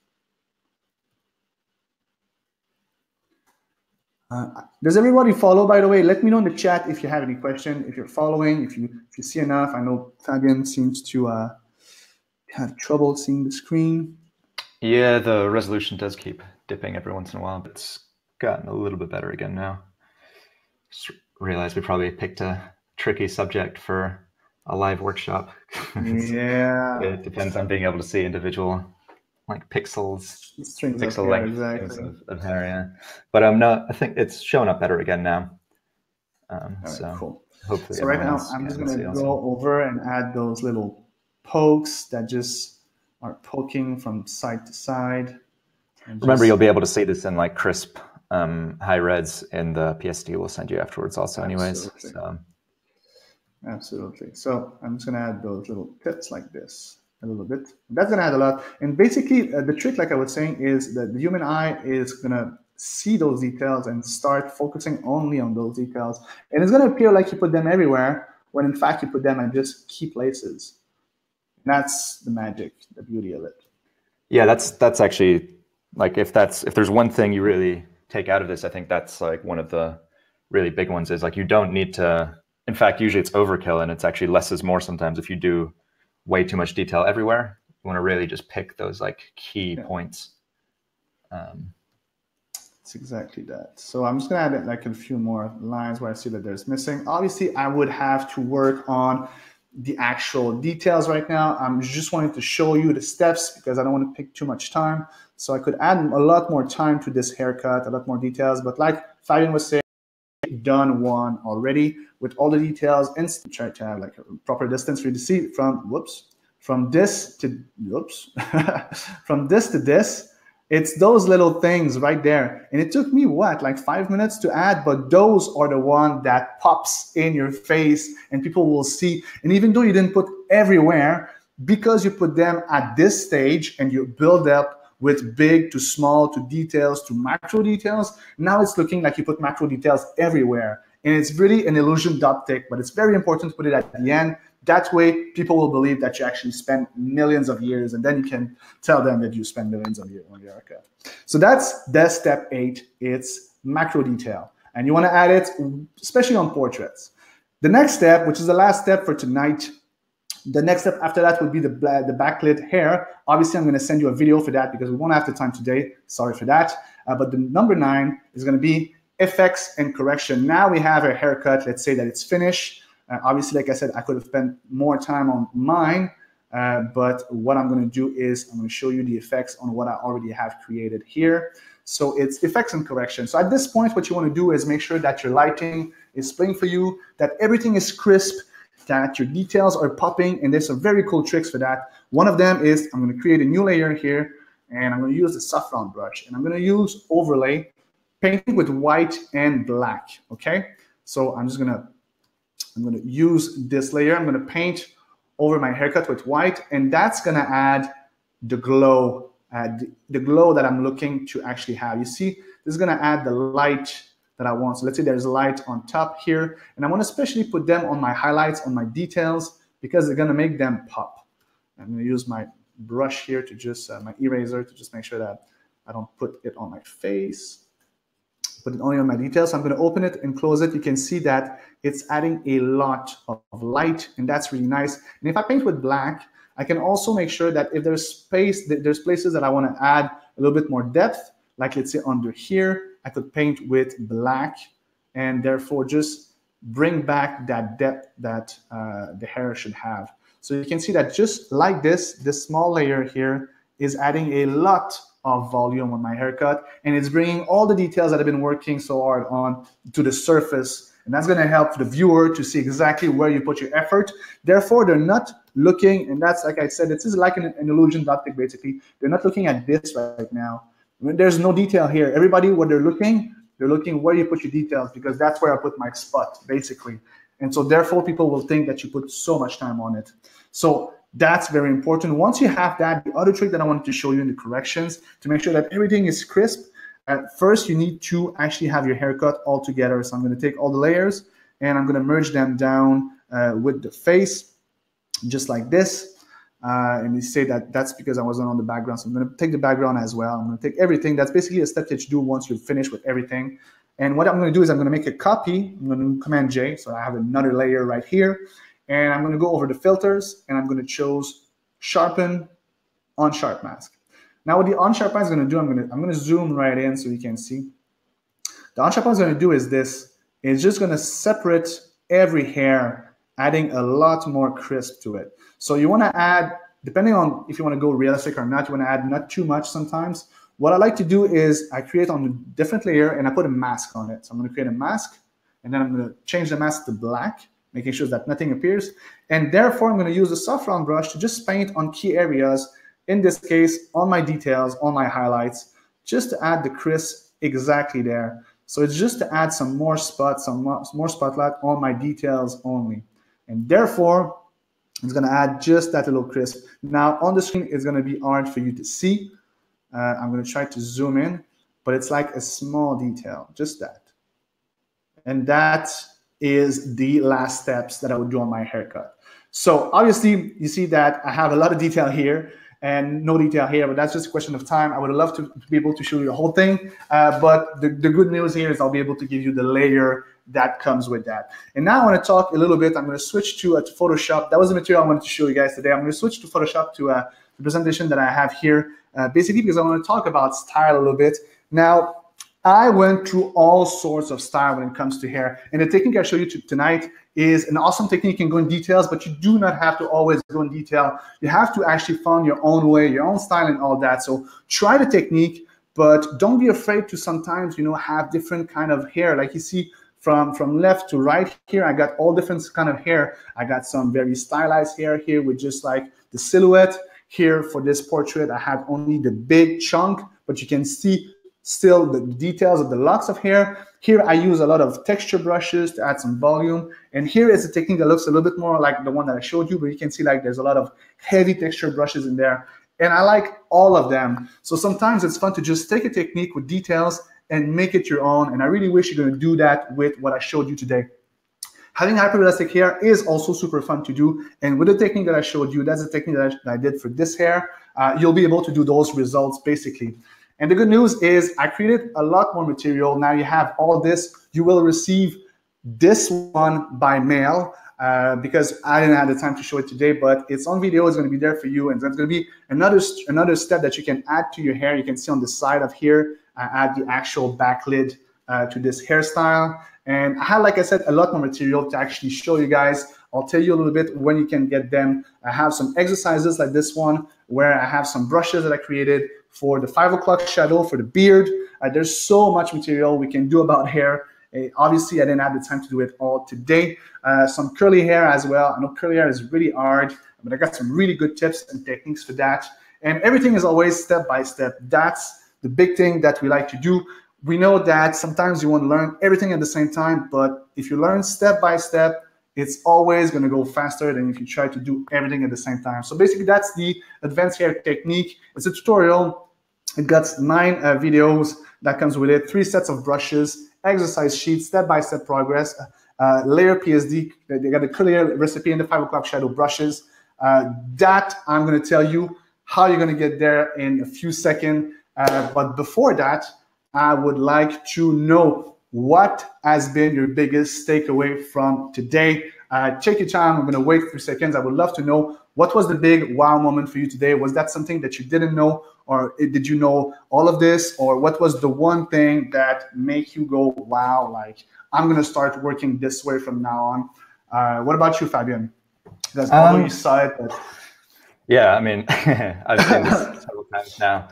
B: Does everybody follow, by the way? Let me know in the chat if you have any question, if you're following, if you see enough. I know Fabian seems to have trouble seeing the screen.
A: Yeah, the resolution does keep dipping every once in a while, but it's gotten a little bit better again now. Just realized we probably picked a tricky subject for a live workshop.
B: Yeah.
A: It depends on being able to see individual like pixels,
B: Strings of
A: pixel
B: hair,
A: length
B: exactly.
A: of hair, yeah. But no, I think it's showing up better again now.
B: All right,
A: so
B: cool.
A: hopefully
B: So right
A: everyone
B: now,
A: else
B: I'm just
A: can
B: gonna
A: see
B: go
A: also.
B: over and add those little pokes that just are poking from side to side. And
A: Remember,
B: just,
A: you'll be able to see this in like crisp high reds in the PSD we'll send you afterwards also anyways.
B: Absolutely.
A: So.
B: Absolutely. So I'm just going to add those little tips like this a little bit. That's going to add a lot. And basically, the trick, like I was saying, is that the human eye is going to see those details and start focusing only on those details. And it's going to appear like you put them everywhere, when in fact you put them in just key places. And that's the magic, the beauty of it.
A: Yeah, that's actually, like, if there's one thing you really take out of this, I think that's like one of the really big ones is like you don't need to. In fact, usually it's overkill, and it's actually less is more sometimes. If you do way too much detail everywhere, you want to really just pick those like key points.
B: It's exactly that. So I'm just going to add like a few more lines where I see that there's missing. Obviously, I would have to work on the actual details right now. I'm just wanting to show you the steps because I don't want to pick too much time. So I could add a lot more time to this haircut, a lot more details. But like Fabian was saying, done one already with all the details and try to have like a proper distance for you to see from from this to from this to this. It's those little things right there. And it took me what, like 5 minutes to add, but those are the one that pops in your face and people will see. And even though you didn't put everywhere, because you put them at this stage and you build up with big to small to details to macro details, now it's looking like you put macro details everywhere. And it's really an illusion d'optic, but it's very important to put it at the end. That way, people will believe that you actually spend millions of years, and then you can tell them that you spend millions of years on your haircut. So that's step 8. It's macro detail. And you want to add it, especially on portraits. The next step, which is the last step for tonight, the next step after that would be the backlit hair. Obviously, I'm going to send you a video for that because we won't have the time today. Sorry for that. But the number 9 is going to be effects and correction. Now we have a haircut. Let's say that it's finished. Obviously, like I said, I could have spent more time on mine. But what I'm going to do is I'm going to show you the effects on what I already have created here. So it's effects and correction. So at this point, what you want to do is make sure that your lighting is playing for you, that everything is crisp, that your details are popping, and there's some very cool tricks for that. One of them is I'm going to create a new layer here, and I'm going to use the saffron brush, and I'm going to use overlay, painting with white and black, okay? So I'm going to use this layer. I'm going to paint over my haircut with white, and that's going to add the glow, the glow that I'm looking to actually have. You see, this is going to add the light that I want. So let's say there's a light on top here, and I want to especially put them on my highlights, on my details, because they're going to make them pop. I'm going to use my brush here to just, my eraser, to just make sure that I don't put it on my face. Put it only on my details. So I'm going to open it and close it. You can see that it's adding a lot of light, and that's really nice. And if I paint with black, I can also make sure that if there's space, there's places that I want to add a little bit more depth, like let's say under here, I could paint with black and therefore just bring back that depth that the hair should have. So you can see that just like this small layer here is adding a lot of volume on my haircut, and it's bringing all the details that I've been working so hard on to the surface. And that's going to help the viewer to see exactly where you put your effort. Therefore, they're not looking, and that's, like I said, this is like an illusion d'optic, basically. They're not looking at this right now. There's no detail here. Everybody, what they're looking where you put your details, because that's where I put my spot, basically. And so therefore, people will think that you put so much time on it. So that's very important. Once you have that, the other trick that I wanted to show you in the corrections, to make sure that everything is crisp, first you need to actually have your haircut all together. So I'm going to take all the layers and I'm going to merge them down with the face, just like this. And you say that that's because I wasn't on the background. So I'm going to take the background as well. I'm going to take everything. That's basically a step that you do once you're finished with everything. And what I'm going to do is I'm going to make a copy. I'm going to do Command J. So I have another layer right here. And I'm going to go over the filters, and I'm going to choose Sharpen on Sharp Mask. Now what the on Sharp Mask is going to do, I'm going to zoom right in so you can see. The on Sharp Mask is going to do is this. It's just going to separate every hair, adding a lot more crisp to it. So you want to add depending on if you want to go realistic or not, you want to add not too much sometimes. What I like to do is I create on a different layer and I put a mask on it. So I'm going to create a mask, and then I'm going to change the mask to black, making sure that nothing appears. And therefore, I'm going to use a soft round brush to just paint on key areas, in this case, on my details, on my highlights, just to add the crisp exactly there. So it's just to add some more spots, some more spotlight on my details only. And therefore, it's going to add just that little crisp. Now, on the screen, it's going to be hard for you to see. I'm going to try to zoom in, but it's like a small detail, just that. And that is the last steps that I would do on my haircut. So obviously, you see that I have a lot of detail here and no detail here, but that's just a question of time. I would love to be able to show you the whole thing, but the good news here is I'll be able to give you the layer that comes with that. And now I want to talk a little bit. I'm going to switch to Photoshop. That was the material I wanted to show you guys today. I'm going to switch to Photoshop to the presentation that I have here, basically because I want to talk about style a little bit. Now, I went through all sorts of style when it comes to hair, and the technique I show you tonight is an awesome technique. You can go in details, but you do not have to always go in detail. You have to actually find your own way, your own style and all that. So try the technique, but don't be afraid to sometimes, you know, have different kind of hair. Like you see from left to right here, I got all different kind of hair. I got some very stylized hair here with just like the silhouette. Here for this portrait, I have only the big chunk, but you can see still the details of the locks of hair. Here I use a lot of texture brushes to add some volume. And here is a technique that looks a little bit more like the one that I showed you, but you can see like there's a lot of heavy texture brushes in there. And I like all of them. So sometimes it's fun to just take a technique with details and make it your own. And I really wish you're gonna do that with what I showed you today. Having hyper-realistic hair is also super fun to do. And with the technique that I showed you, that's the technique that I did for this hair. You'll be able to do those results basically. And the good news is I created a lot more material. Now you have all this. You will receive this one by mail because I didn't have the time to show it today, but it's on video. It's going to be there for you. And there's going to be another step that you can add to your hair. You can see on the side of here, I add the actual back lid to this hairstyle. And I have, like I said, a lot more material to actually show you guys. I'll tell you a little bit when you can get them. I have some exercises like this one where I have some brushes that I created for the 5 o'clock shadow, for the beard. There's so much material we can do about hair. Obviously, I didn't have the time to do it all today. Some curly hair as well. I know curly hair is really hard, but I got some really good tips and techniques for that. And everything is always step by step. That's the big thing that we like to do. We know that sometimes you want to learn everything at the same time, but if you learn step by step, it's always going to go faster than if you try to do everything at the same time. So basically, that's the advanced hair technique. It's a tutorial. It got 9 videos that comes with it, 3 sets of brushes, exercise sheets, step-by-step progress, layer PSD. They got a clear recipe in the 5 o'clock shadow brushes. That I'm going to tell you how you're going to get there in a few seconds. But before that, I would like to know what has been your biggest takeaway from today. Take your time. I'm going to wait a few seconds. I would love to know what was the big wow moment for you today. Was that something that you didn't know, or did you know all of this? Or what was the one thing that made you go, wow, like I'm going to start working this way from now on? What about you, Fabian? Because although you saw it, but...
A: Yeah, I mean, I've seen this several times now.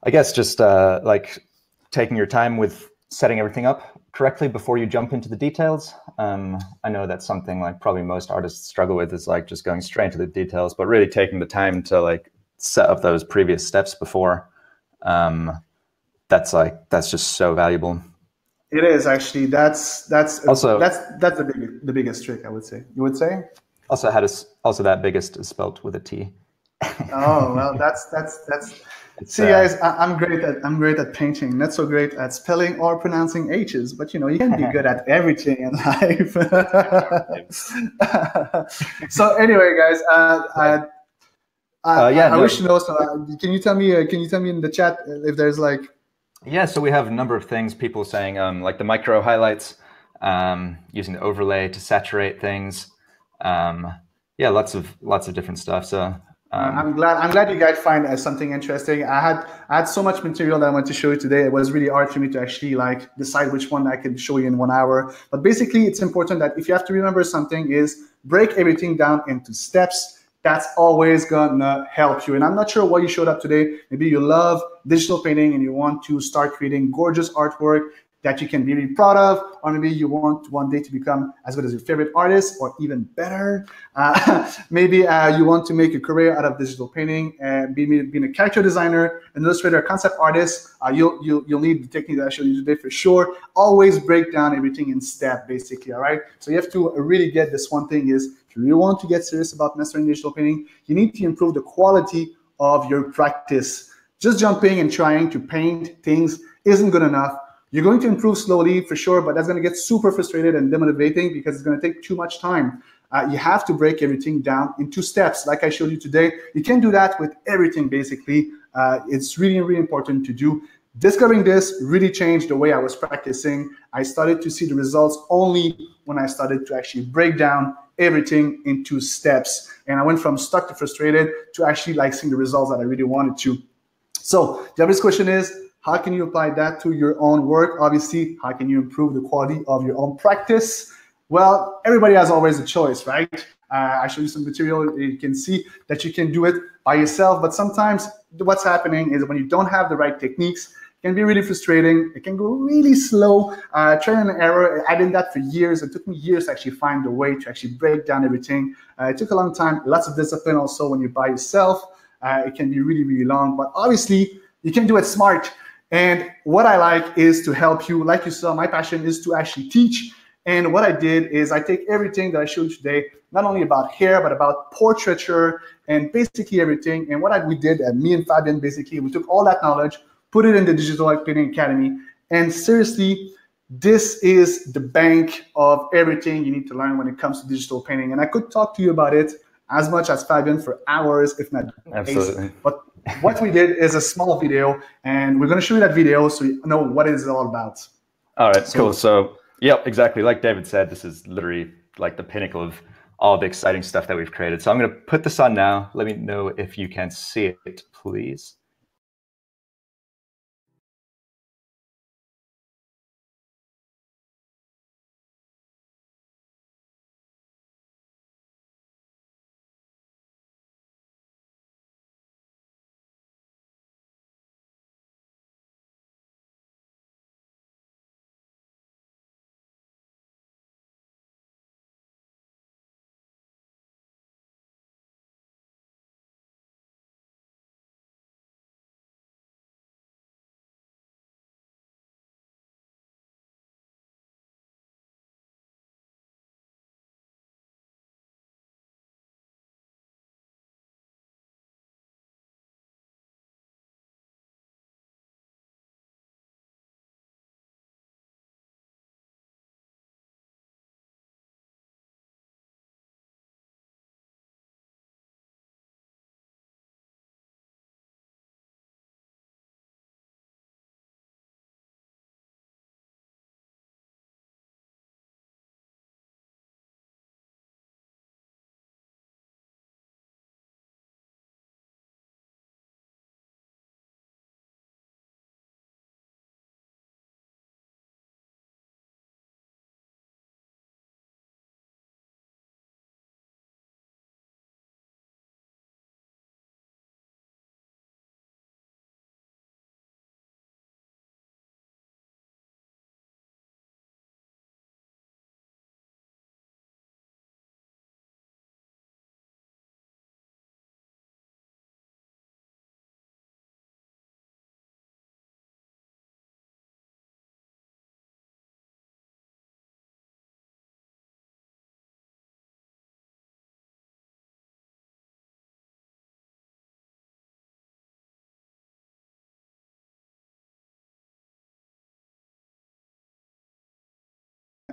A: I guess just like taking your time with setting everything up correctly before you jump into the details. I know that's something like probably most artists struggle with, is like just going straight to the details, but really taking the time to like set up those previous steps before. That's just so valuable.
B: It is actually. That's also the biggest trick, I would say. You would say?
A: Also, that biggest is spelled with a T.
B: Oh well, that's. See, guys, I'm great at painting, not so great at spelling or pronouncing H's, but you know, you can be good at everything in life. So anyway, guys, I wish you know. So, can you tell me in the chat if there's like?
A: Yeah, so we have a number of things. People saying like the micro highlights, using the overlay to saturate things. Yeah, lots of different stuff. So.
B: I'm glad you guys find something interesting. I had so much material that I wanted to show you today. It was really hard for me to actually like decide which one I could show you in 1 hour. But basically, it's important that if you have to remember something, is break everything down into steps that's always gonna help you. And I'm not sure why you showed up today. Maybe you love digital painting and you want to start creating gorgeous artwork that you can be really proud of, or maybe you want one day to become as good as your favorite artist, or even better. Maybe you want to make a career out of digital painting and being a character designer, an illustrator, a concept artist. You'll need the technique that I showed you today for sure. Always break down everything in step, basically, all right? So you have to really get this one thing is, if you really want to get serious about mastering digital painting, you need to improve the quality of your practice. Just jumping and trying to paint things isn't good enough. You're going to improve slowly for sure, but that's going to get super frustrated and demotivating because it's going to take too much time. You have to break everything down into steps, like I showed you today. You can do that with everything, basically. It's really, really important to do. Discovering this really changed the way I was practicing. I started to see the results only when I started to actually break down everything into steps. And I went from stuck to frustrated to actually like seeing the results that I really wanted to. So the obvious question is, how can you apply that to your own work? Obviously, how can you improve the quality of your own practice? Well, everybody has always a choice, right? I showed you some material. You can see that you can do it by yourself, but sometimes what's happening is when you don't have the right techniques, it can be really frustrating. It can go really slow. Trial and error. I did that for years. It took me years to actually find a way to actually break down everything. It took a long time. Lots of discipline also when you're by yourself. It can be really, really long, but obviously you can do it smart. And what I like is to help you. Like you saw, my passion is to actually teach. And what I did is I take everything that I showed you today, not only about hair, but about portraiture and basically everything. And what we did, me and Fabian, basically, we took all that knowledge, put it in the Digital Painting Academy. And seriously, this is the bank of everything you need to learn when it comes to digital painting. And I could talk to you about it as much as Fabian for hours, if not days.
A: Absolutely.
B: But what we did is a small video, and we're going to show you that video so you know what it is all about.
A: All right, cool. So, yep, exactly. Like David said, this is literally like the pinnacle of all the exciting stuff that we've created. So I'm going to put this on now. Let me know if you can see it, please.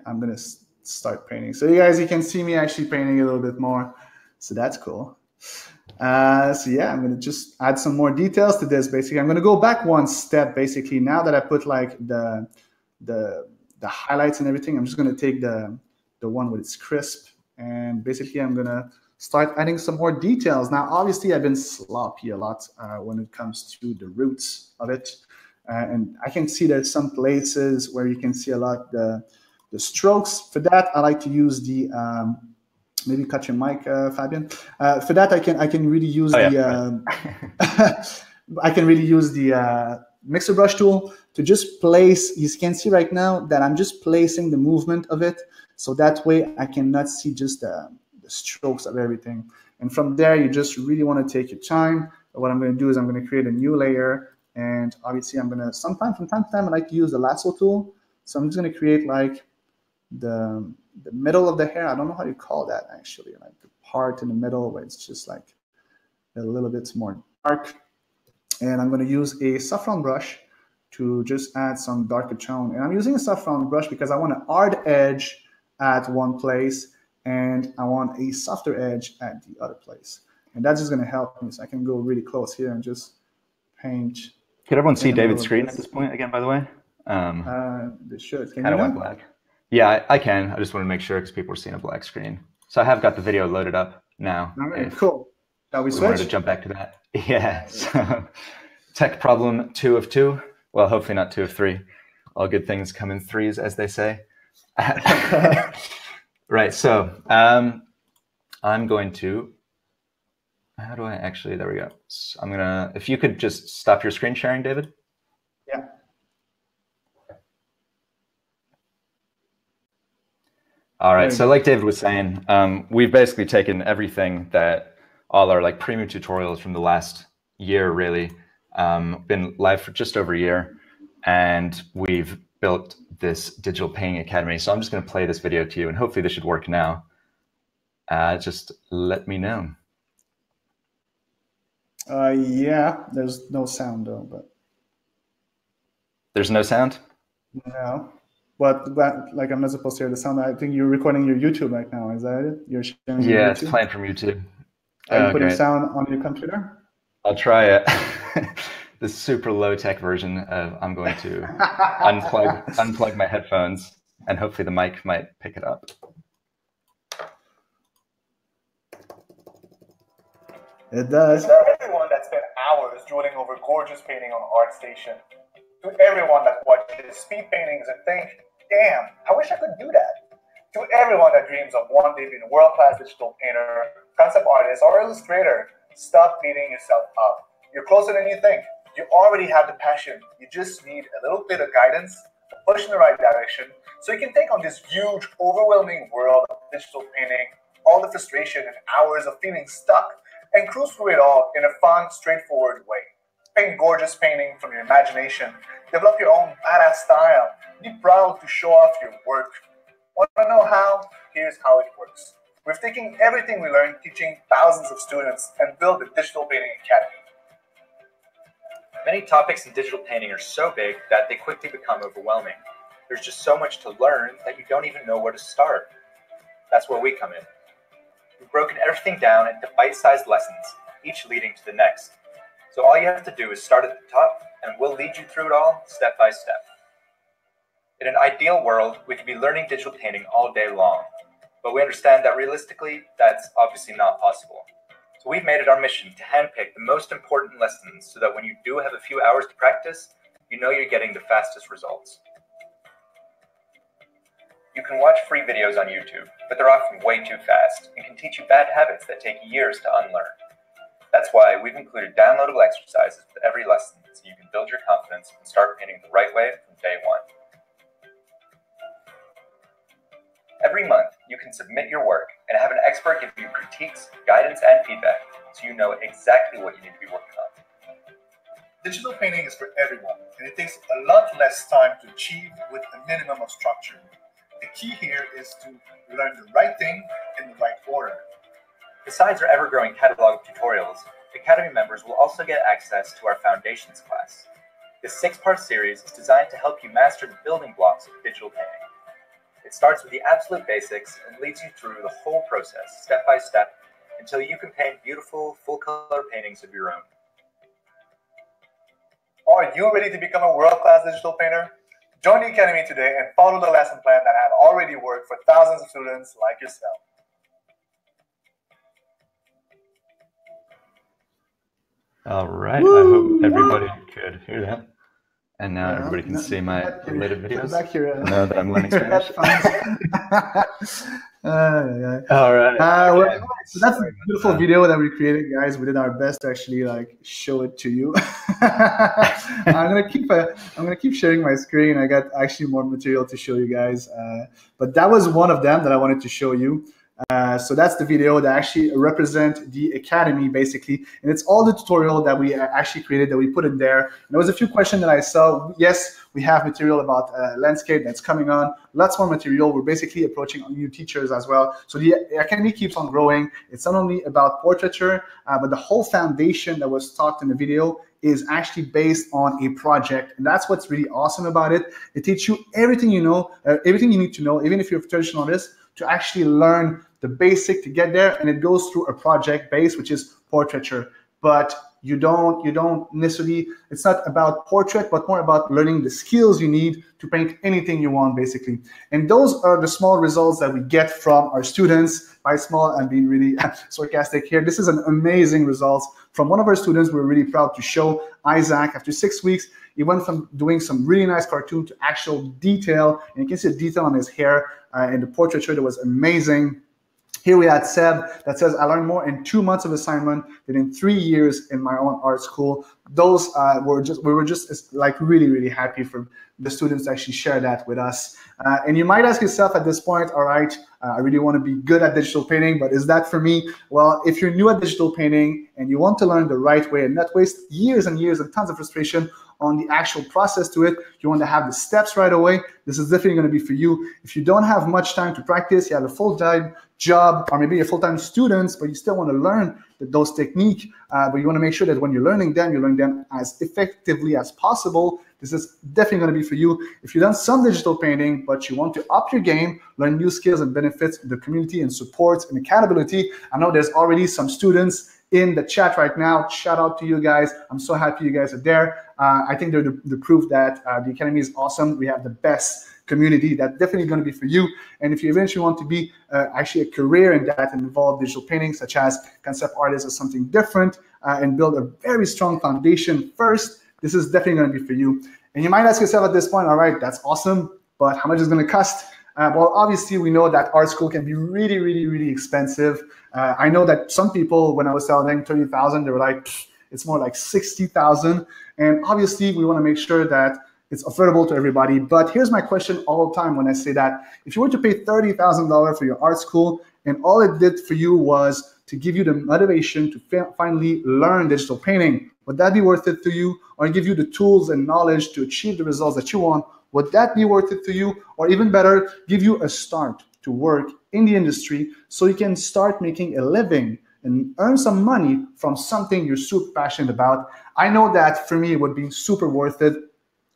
B: I'm going to start painting. So you guys, you can see me actually painting a little bit more. So that's cool. So yeah, I'm going to just add some more details to this. Basically, I'm going to go back one step. Basically, now that I put like the highlights and everything, I'm just going to take the one with its crisp, and basically I'm going to start adding some more details. Now, obviously, I've been sloppy a lot when it comes to the roots of it, and I can see there's some places where you can see a lot the strokes. For that, I like to use the maybe cut your mic, Fabian. For that, I can really use I can really use the mixer brush tool to just place. You can see right now that I'm just placing the movement of it, so that way I cannot see just the strokes of everything. And from there, you just really want to take your time. What I'm going to do is I'm going to create a new layer, and obviously I'm going to from time to time I like to use the lasso tool. So I'm just going to create like the middle of the hair. I don't know how you call that actually, like the part in the middle where it's just like a little bit more dark. And I'm going to use a saffron brush to just add some darker tone. And I'm using a saffron brush because I want a hard edge at one place and I want a softer edge at the other place. And that's just going to help me. So I can go really close here and just paint.
A: Can everyone see David's screen at this point again, by the way?
B: They should. Can
A: I
B: you
A: don't want black. Yeah, I can. I just want to make sure because people are seeing a black screen. So I have got the video loaded up now.
B: All right, cool. Shall we switch?
A: Wanted to jump back to that. Yeah. So tech problem 2 of 2. Well, hopefully not 2 of 3. All good things come in threes, as they say. Right. So I'm going to. How do I actually? There we go. So I'm gonna. If you could just stop your screen sharing, David.
B: Yeah.
A: All right. So like David was saying, we've basically taken everything that all our like premium tutorials from the last year, really, been live for just over a year, and we've built this digital painting academy. So I'm just going to play this video to you, and hopefully this should work now. Just let me know.
B: Yeah, there's no sound though, but.
A: There's no sound?
B: No. But like I'm not supposed to hear the sound. I think you're recording your YouTube right now. Is that it? You're sharing your YouTube?
A: It's playing from YouTube.
B: Are you putting sound on your computer?
A: I'll try it. The super low-tech version of I'm going to unplug my headphones, and hopefully the mic might pick it up.
B: It does.
C: To everyone that spent hours drooling over gorgeous painting on ArtStation, to everyone that watches speed paintings and think, damn, I wish I could do that. To everyone that dreams of one day being a world-class digital painter, concept artist, or illustrator, stop beating yourself up. You're closer than you think. You already have the passion. You just need a little bit of guidance, a push in the right direction, so you can take on this huge, overwhelming world of digital painting, all the frustration and hours of feeling stuck, and cruise through it all in a fun, straightforward way. Paint gorgeous painting from your imagination, develop your own badass style, be proud to show off your work. Want to know how? Here's how it works. We've taken everything we learned teaching thousands of students and built the Digital Painting Academy.
D: Many topics in digital painting are so big that they quickly become overwhelming. There's just so much to learn that you don't even know where to start. That's where we come in. We've broken everything down into bite-sized lessons, each leading to the next. So all you have to do is start at the top, and we'll lead you through it all step by step. In an ideal world, we could be learning digital painting all day long, but we understand that realistically, that's obviously not possible. So we've made it our mission to handpick the most important lessons so that when you do have a few hours to practice, you know you're getting the fastest results. You can watch free videos on YouTube, but they're often way too fast and can teach you bad habits that take years to unlearn. That's why we've included downloadable exercises with every lesson so you can build your confidence and start painting the right way from day one. Every month, you can submit your work and have an expert give you critiques, guidance, and feedback so you know exactly what you need to be working on.
C: Digital painting is for everyone, and it takes a lot less time to achieve with a minimum of structure. The key here is to learn the right thing in the right order.
D: Besides our ever-growing catalog of tutorials, Academy members will also get access to our Foundations class. This 6-part series is designed to help you master the building blocks of digital painting. It starts with the absolute basics and leads you through the whole process, step by step, until you can paint beautiful, full-color paintings of your own.
C: Are you ready to become a world-class digital painter? Join the Academy today and follow the lesson plan that have already worked for thousands of students like yourself.
A: All right. Woo! I hope everybody could hear that. And now everybody can see my related videos.
B: Back here,
A: know that I'm learning Spanish. All right.
B: Well, so that's a beautiful video that we created, guys. We did our best to actually like show it to you. I'm gonna keep sharing my screen. I got actually more material to show you guys, but that was one of them that I wanted to show you. So that's the video that actually represent the Academy basically, and it's all the tutorial that we actually created that we put in there. And there was a few questions that I saw. Yes, we have material about landscape that's coming on, lots more material. We're basically approaching new teachers as well. So the Academy keeps on growing. It's not only about portraiture, but the whole foundation that was talked in the video is actually based on a project. And that's what's really awesome about it. It teaches you everything you know, everything you need to know, even if you're a traditional artist, to actually learn the basic to get there. And it goes through a project base, which is portraiture. But you don't necessarily, it's not about portrait, but more about learning the skills you need to paint anything you want, basically. And those are the small results that we get from our students. By small, I'm being really sarcastic here. This is an amazing results from one of our students. We're really proud to show Isaac. After 6 weeks, he went from doing some really nice cartoon to actual detail. And you can see the detail on his hair and the portraiture that was amazing. Here we had Seb that says, I learned more in 2 months of assignment than in 3 years in my own art school. Those we were just like really, really happy for the students to actually share that with us. And you might ask yourself at this point, all right, I really want to be good at digital painting, but is that for me? Well, if you're new at digital painting and you want to learn the right way and not waste years and years and tons of frustration on the actual process to it, you want to have the steps right away, this is definitely going to be for you. If you don't have much time to practice, you have a full-time job, or maybe you're full-time students, but you still want to learn those techniques, but you want to make sure that when you're learning them as effectively as possible. This is definitely going to be for you. If you've done some digital painting, but you want to up your game, learn new skills and benefits the community and support and accountability, I know there's already some students in the chat right now. Shout out to you guys. I'm so happy you guys are there. I think they're the proof that the Academy is awesome. We have the best community. That's definitely going to be for you. And if you eventually want to be actually a career in that and involve digital painting, such as concept artist or something different, and build a very strong foundation first, this is definitely going to be for you. And you might ask yourself at this point, all right, that's awesome, but how much is it going to cost? Well, obviously, we know that art school can be really, really, really expensive. I know that some people, when I was telling 30,000, they were like, it's more like 60,000. And obviously, we want to make sure that it's affordable to everybody. But here's my question all the time when I say that. If you were to pay $30,000 for your art school, and all it did for you was to give you the motivation to finally learn digital painting, would that be worth it to you? Or give you the tools and knowledge to achieve the results that you want? Would that be worth it to you? Or even better, give you a start to work in the industry so you can start making a living and earn some money from something you're super passionate about? I know that for me, it would be super worth it.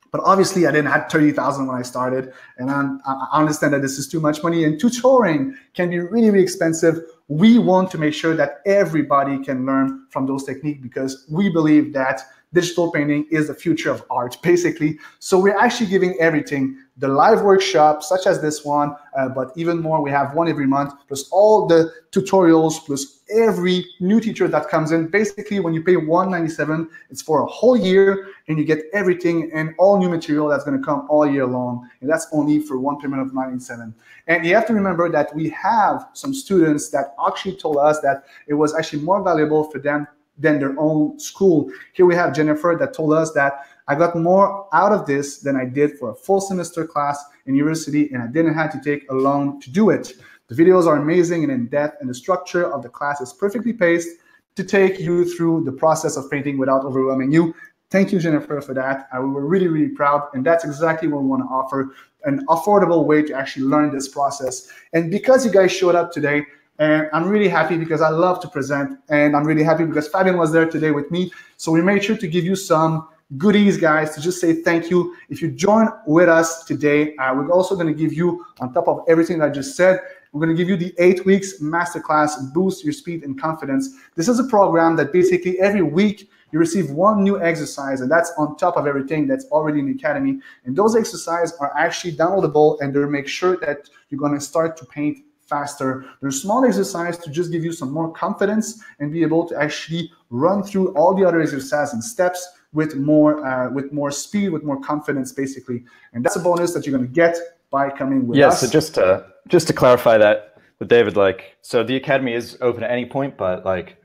B: But obviously, I didn't have 30,000 when I started, and I understand that this is too much money, and tutoring can be really, really expensive. We want to make sure that everybody can learn from those techniques because we believe that digital painting is the future of art, basically. So we're actually giving everything, the live workshops, such as this one, but even more, we have one every month, plus all the tutorials, plus every new teacher that comes in. Basically, when you pay $197, it's for a whole year, and you get everything and all new material that's going to come all year long. And that's only for one payment of $97. And you have to remember that we have some students that actually told us that it was actually more valuable for them than their own school. Here we have Jennifer that told us that I got more out of this than I did for a full semester class in university, and I didn't have to take a loan to do it. The videos are amazing and in-depth, and the structure of the class is perfectly paced to take you through the process of painting without overwhelming you. Thank you, Jennifer, for that. We were really, really proud, and that's exactly what we want to offer, an affordable way to actually learn this process. And because you guys showed up today, and I'm really happy because I love to present, and I'm really happy because Fabian was there today with me. So we made sure to give you some goodies, guys, to just say thank you. If you join with us today, we're also going to give you, on top of everything I just said, we're going to give you the 8 weeks masterclass, Boost Your Speed and Confidence. This is a program that basically every week you receive one new exercise, and that's on top of everything that's already in the Academy. And those exercises are actually downloadable, and they'll make sure that you're going to start to paint faster. There's small exercise to just give you some more confidence and be able to actually run through all the other exercises and steps with more speed, with more confidence, basically. And that's a bonus that you're going to get by coming with us.
A: Yeah, so just to clarify that, with David, like, so the Academy is open at any point, but like,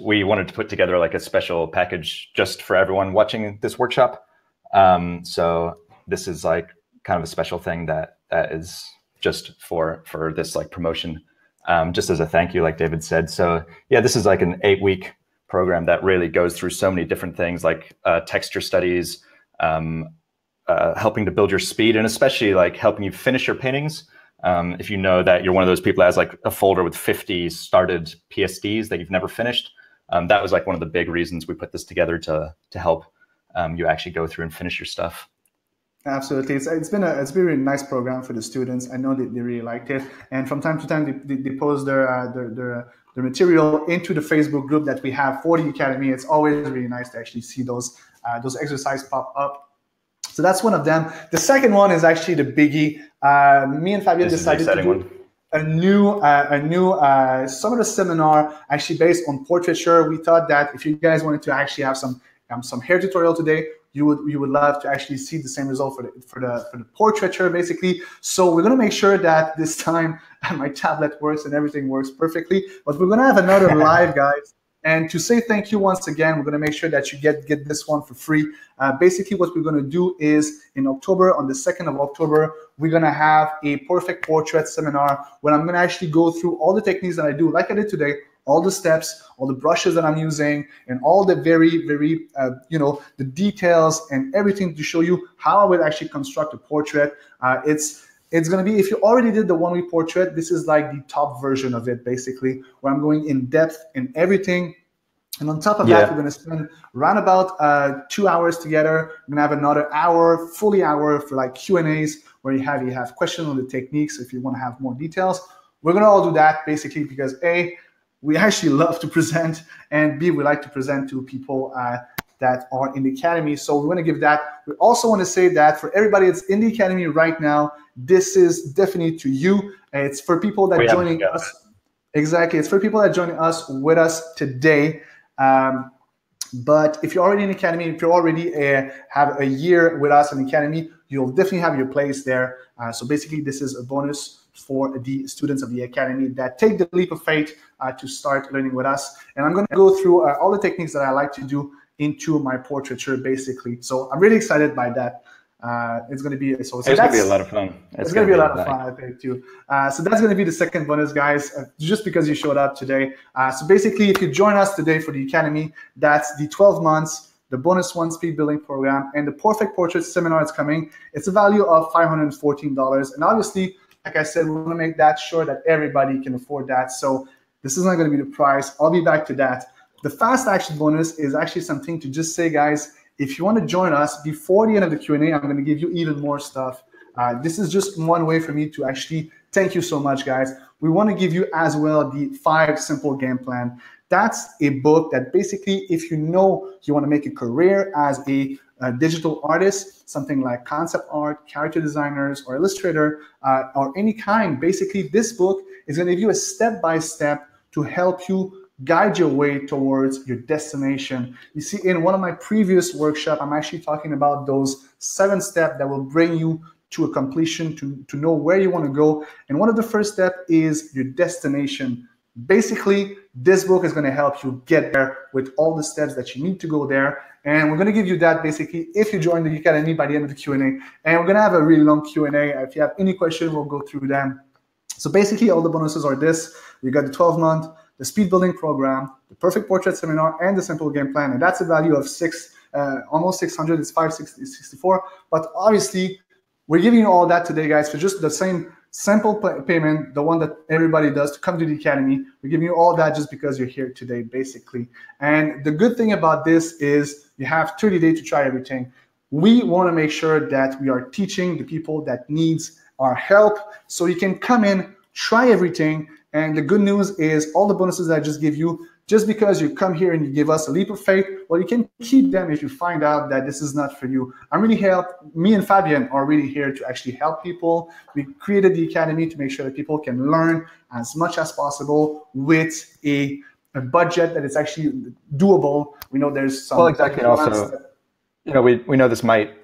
A: we wanted to put together like a special package just for everyone watching this workshop. So this is like kind of a special thing that is just for this like promotion, just as a thank you, like David said. So yeah, this is like an 8-week program that really goes through so many different things, like texture studies, helping to build your speed, and especially like helping you finish your paintings. If you know that you're one of those people that has like a folder with 50 started PSDs that you've never finished, that was like one of the big reasons we put this together to help you actually go through and finish your stuff.
B: Absolutely, it's been a really nice program for the students. I know that they really liked it, and from time to time they post their material into the Facebook group that we have for the Academy. It's always really nice to actually see those exercises pop up. So that's one of them. The second one is actually the biggie. Me and Fabien decided to do a new summer seminar actually based on portraiture. We thought that if you guys wanted to actually have some hair tutorial today, you would love to actually see the same result for the portraiture basically. So we're gonna make sure that this time my tablet works and everything works perfectly. But we're gonna have another live, guys. And to say thank you once again, we're going to make sure that you get this one for free. Basically, what we're going to do is in October, on the 2nd of October, we're going to have a perfect portrait seminar where I'm going to actually go through all the techniques that I do, like I did today, all the steps, all the brushes that I'm using, and all the very, the details and everything to show you how I would actually construct a portrait. It's going to be, if you already did the one-week portrait, this is like the top version of it, basically, where I'm going in depth in everything. And on top of that, we're going to spend around about 2 hours together. We're going to have another fully hour for like Q&As, where you have questions on the techniques if you want to have more details. We're going to all do that basically because A, we actually love to present, and B, we like to present to people that are in the Academy. So we want to give that. We also want to say that for everybody that's in the Academy right now, this is definitely to you. It's for people that are joining us. Exactly. It's for people that are joining us with us today. But if you're already in the Academy, if you already have a year with us in the Academy, you'll definitely have your place there. So basically, this is a bonus for the students of the Academy that take the leap of faith to start learning with us. And I'm going to go through all the techniques that I like to do into my portraiture, basically. So I'm really excited by that. It's going to be it's going to be
A: a lot of fun.
B: It's going to be a lot of fun, I think, too. So that's going to be the second bonus, guys, just because you showed up today. So basically, if you join us today for the Academy, that's the 12 months, the bonus one speed building program, and the perfect portrait seminar is coming. It's a value of $514. And obviously, like I said, we want to make that sure that everybody can afford that. So this is not going to be the price. I'll be back to that. The fast action bonus is actually something to just say, guys, if you want to join us before the end of the Q&A, I'm going to give you even more stuff. This is just one way for me to actually thank you so much, guys. We want to give you as well the 5 Simple Game Plan. That's a book that basically, if you know you want to make a career as a digital artist, something like concept art, character designers, or illustrator, or any kind, basically this book is going to give you a step-by-step to help you guide your way towards your destination. You see, in one of my previous workshops, I'm actually talking about those 7 steps that will bring you to a completion, to know where you want to go. And one of the first steps is your destination. Basically, this book is going to help you get there with all the steps that you need to go there. And we're going to give you that basically if you join the Academy by the end of the Q&A. And we're going to have a really long Q&A. If you have any questions, we'll go through them. So basically, all the bonuses are this. You got the 12-month, the speed building program, the perfect portrait seminar, and the simple game plan. And that's a value of almost 600. It's 564. But obviously, we're giving you all that today, guys, for just the same simple payment, the one that everybody does to come to the Academy. We're giving you all that just because you're here today, basically. And the good thing about this is you have 30 days to try everything. We want to make sure that we are teaching the people that needs our help, so you can come in, try everything. And the good news is all the bonuses that I just give you, just because you come here and you give us a leap of faith, well, you can keep them if you find out that this is not for you. Me and Fabien are really here to actually help people. We created the Academy to make sure that people can learn as much as possible with a budget that is actually doable. We know there's some...
A: Well, exactly. Also, we know this might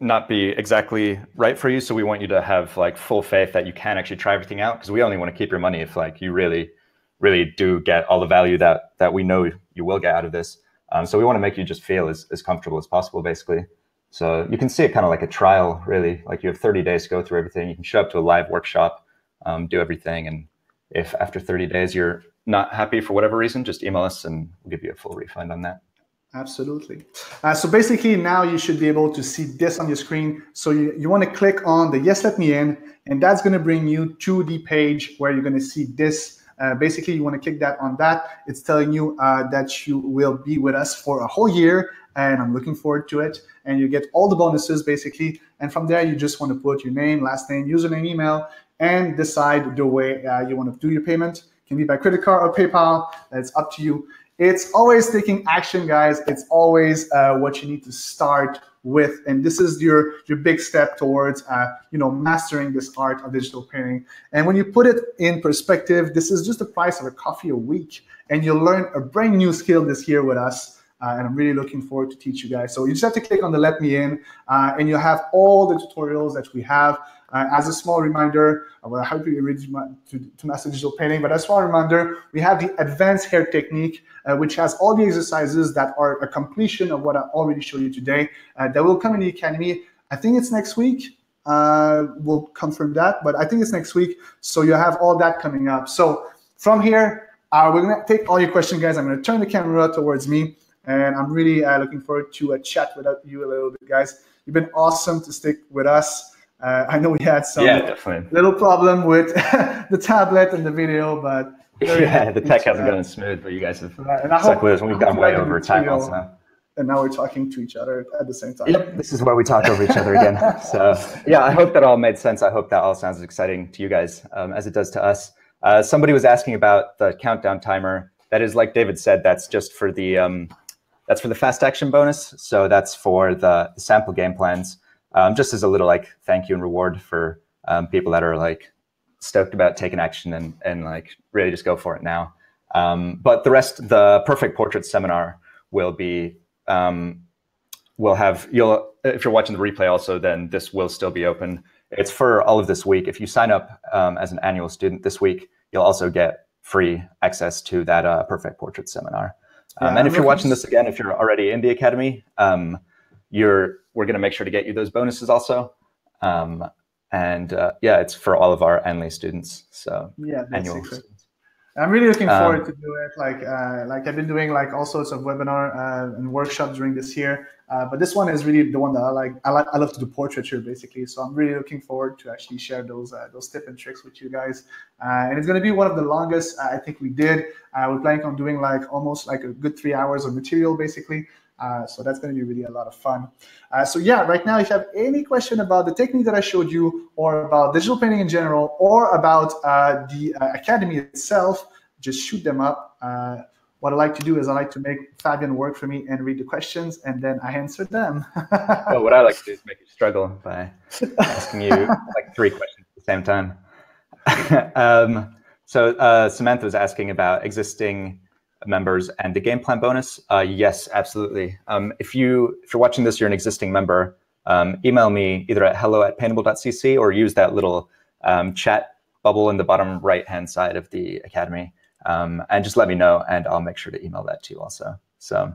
A: not be exactly right for you. So we want you to have like full faith that you can actually try everything out, because we only want to keep your money if like you really, really do get all the value that we know you will get out of this. So we want to make you just feel as comfortable as possible, basically. So you can see it kind of like a trial, really. Like you have 30 days to go through everything. You can show up to a live workshop, do everything. And if after 30 days you're not happy for whatever reason, just email us and we'll give you a full refund on that.
B: Absolutely. So basically now you should be able to see this on your screen. So you want to click on the Yes, Let Me In, and that's going to bring you to the page where you're going to see this. Basically, you want to click that on that. It's telling you that you will be with us for a whole year, and I'm looking forward to it. And you get all the bonuses, basically. And from there, you just want to put your name, last name, username, email, and decide the way you want to do your payment. It can be by credit card or PayPal. It's up to you. It's always taking action, guys. It's always what you need to start with, and this is your big step towards mastering this art of digital painting. And when you put it in perspective, this is just the price of a coffee a week, and you'll learn a brand new skill this year with us. And I'm really looking forward to teach you guys. So you just have to click on the Let Me In, and you'll have all the tutorials that we have. As a small reminder, I will help you to master digital painting, but as a small reminder, we have the advanced hair technique, which has all the exercises that are a completion of what I already showed you today. That will come in the Academy. I think it's next week. We'll confirm that, but I think it's next week. So you have all that coming up. So from here, we're going to take all your questions, guys. I'm going to turn the camera towards me, and I'm really looking forward to a chat with you a little bit, guys. You've been awesome to stick with us. I know we had some little problem with the tablet and the video, but
A: the tech hasn't gone smooth, but you guys have stuck with us, and we've gone way over time also.
B: And now we're talking to each other at the same time.
A: Yep, this is where we talk over each other again. So yeah, I hope that all made sense. I hope that all sounds as exciting to you guys as it does to us. Somebody was asking about the countdown timer. That is, like David said, that's just for the fast action bonus. So that's for the sample game plans. Just as a little like thank you and reward for people that are like stoked about taking action and like really just go for it now. But the rest, the Perfect Portrait seminar will be, if you're watching the replay also, then this will still be open. It's for all of this week. If you sign up as an annual student this week, you'll also get free access to that Perfect Portrait seminar. And if you're watching this again, if you're already in the Academy, we're going to make sure to get you those bonuses also. Yeah, it's for all of our Anley students. So
B: yeah,
A: annual students.
B: I'm really looking forward to do it. Like I've been doing like all sorts of webinar and workshops during this year, but this one is really the one that I like. I love to do portraiture basically. So I'm really looking forward to actually share those tips and tricks with you guys. And it's going to be one of the longest I think we did. We're planning on doing like almost like a good 3 hours of material basically. So that's going to be really a lot of fun. So yeah, right now, if you have any question about the technique that I showed you, or about digital painting in general, or about the Academy itself, just shoot them up. What I like to do is I like to make Fabien work for me and read the questions, and then I answer them.
A: Well, what I like to do is make you struggle by asking you like 3 questions at the same time. So Samantha was asking about existing members and the game plan bonus. Yes, absolutely. If you're watching this, you're an existing member, email me either at hello@paintable.cc or use that little chat bubble in the bottom right-hand side of the Academy, and just let me know, and I'll make sure to email that to you also. So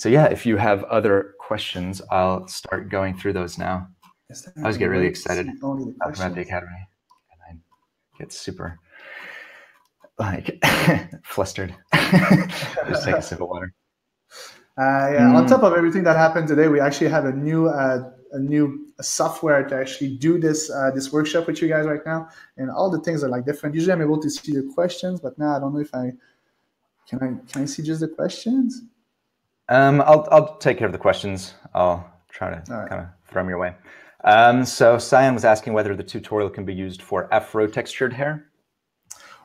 A: yeah, if you have other questions, I'll start going through those now. I always get really excited about the Academy, and I get super like flustered. Just take a sip of water.
B: On top of everything that happened today, we actually have a new software to actually do this workshop with you guys right now, and all the things are like different. Usually I'm able to see the questions, but now I don't know if can I see just the questions.
A: I'll take care of the questions. I'll try to kind of throw them your way. So Cyan was asking whether the tutorial can be used for Afro textured hair.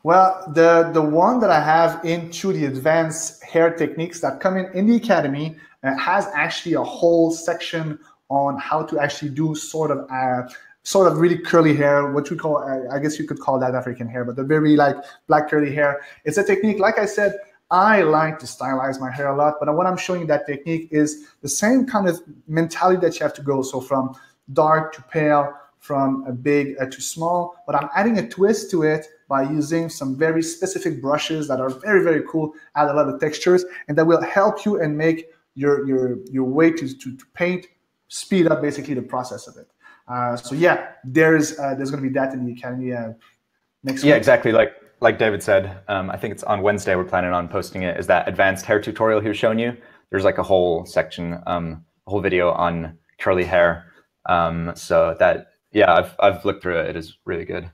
B: Well, the one that I have into the advanced hair techniques that come in the Academy has actually a whole section on how to actually do sort of really curly hair, what we call, I guess you could call that African hair, but the very like black curly hair. It's a technique, like I said, I like to stylize my hair a lot, but what I'm showing you that technique is the same kind of mentality that you have to go. So from dark to pale, from a big to small, but I'm adding a twist to it by using some very specific brushes that are very, very cool, add a lot of textures, and that will help you and make your way to paint speed up basically the process of it. So yeah, there's going to be that in the Academy next week.
A: Yeah, exactly. Like David said, I think it's on Wednesday we're planning on posting it, is that advanced hair tutorial he was showing you. There's like a whole section, a whole video on curly hair. So that, yeah, I've looked through it. It is really good.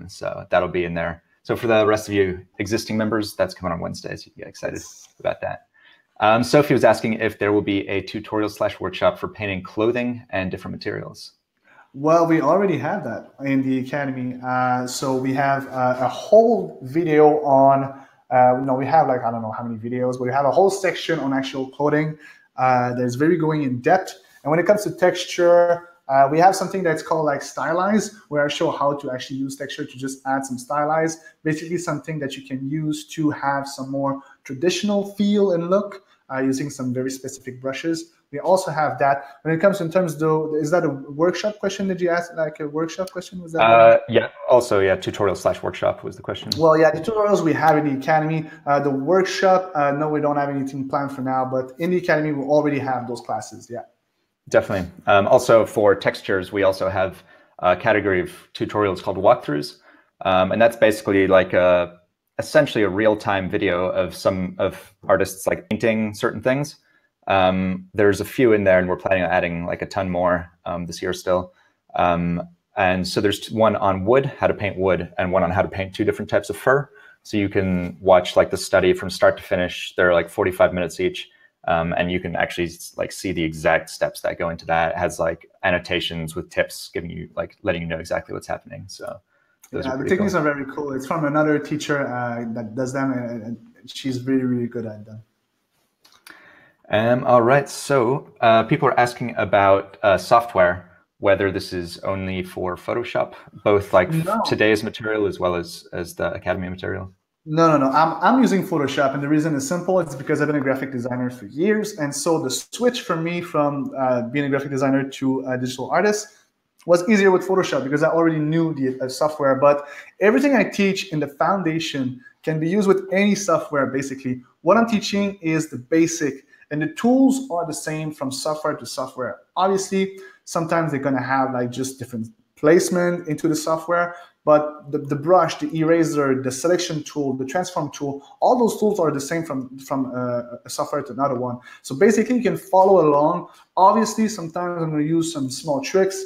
A: So that'll be in there. So for the rest of you existing members, that's coming on Wednesday, so you can get excited about that. Sophie was asking if there will be a tutorial/workshop for painting clothing and different materials.
B: Well, we already have that in the Academy. So we have a whole video on, we have like, I don't know how many videos, but we have a whole section on actual clothing that is very going in depth. And when it comes to texture, we have something that's called like stylize, where I show how to actually use texture to just add some stylize, basically something that you can use to have some more traditional feel and look using some very specific brushes. We also have that. When it comes in terms though, is that a workshop question? Did you ask like a workshop question? Was that?
A: Yeah, also, yeah, tutorial/workshop was the question.
B: Well, yeah, the tutorials we have in the Academy. The workshop, no, we don't have anything planned for now, but in the Academy, we already have those classes, yeah.
A: Definitely. Also for textures, we also have a category of tutorials called walkthroughs. And that's basically like essentially a real-time video of some of artists like painting certain things. There's a few in there, and we're planning on adding like a ton more this year still. And so there's one on wood, how to paint wood, and one on how to paint two different types of fur. So you can watch like the study from start to finish. They're like 45 minutes each. And you can actually like see the exact steps that go into that. It has like annotations with tips giving you, like letting you know exactly what's happening. So those
B: yeah,
A: are
B: the techniques
A: cool.
B: are very cool. It's from another teacher that does them, and she's really, really good at them.
A: All right, so people are asking about software, whether this is only for Photoshop, both like today's material as well as the Academy material.
B: No. I'm using Photoshop, and the reason is simple. It's because I've been a graphic designer for years, and so the switch for me from being a graphic designer to a digital artist was easier with Photoshop because I already knew the software. But everything I teach in the foundation can be used with any software, basically. What I'm teaching is the basic, and the tools are the same from software to software. Obviously, sometimes they're going to have like just different placement into the software, but the brush, the eraser, the selection tool, the transform tool, all those tools are the same from a software to another one. So basically, you can follow along. Obviously, sometimes I'm going to use some small tricks,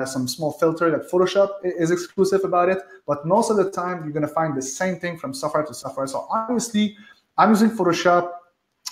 B: some small filter that Photoshop is exclusive about it, but most of the time, you're going to find the same thing from software to software. So obviously, I'm using Photoshop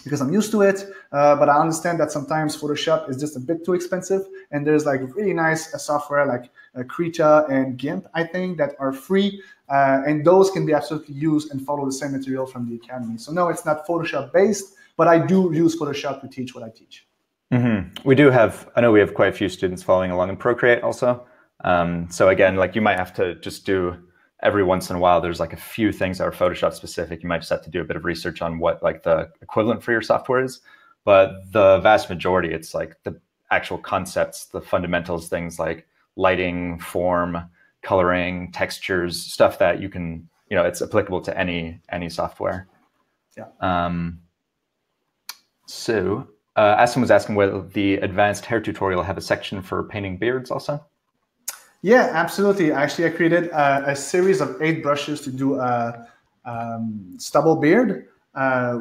B: because I'm used to it, but I understand that sometimes Photoshop is just a bit too expensive, and there's like really nice software like Krita and GIMP, I think, that are free, and those can be absolutely used and follow the same material from the Academy. So no, it's not Photoshop based, but I do use Photoshop to teach what I teach.
A: Mm-hmm. We do have, I know we have quite a few students following along in Procreate also. So again, like you might have to just do, every once in a while, there's like a few things that are Photoshop specific. You might just have to do a bit of research on what like the equivalent for your software is. But the vast majority, it's like the actual concepts, the fundamentals, things like lighting, form, coloring, textures, stuff that you can, you know, it's applicable to any software.
B: Yeah.
A: So Aston was asking whether the advanced hair tutorial have a section for painting beards also.
B: Yeah, absolutely. Actually, I created a series of 8 brushes to do a stubble beard,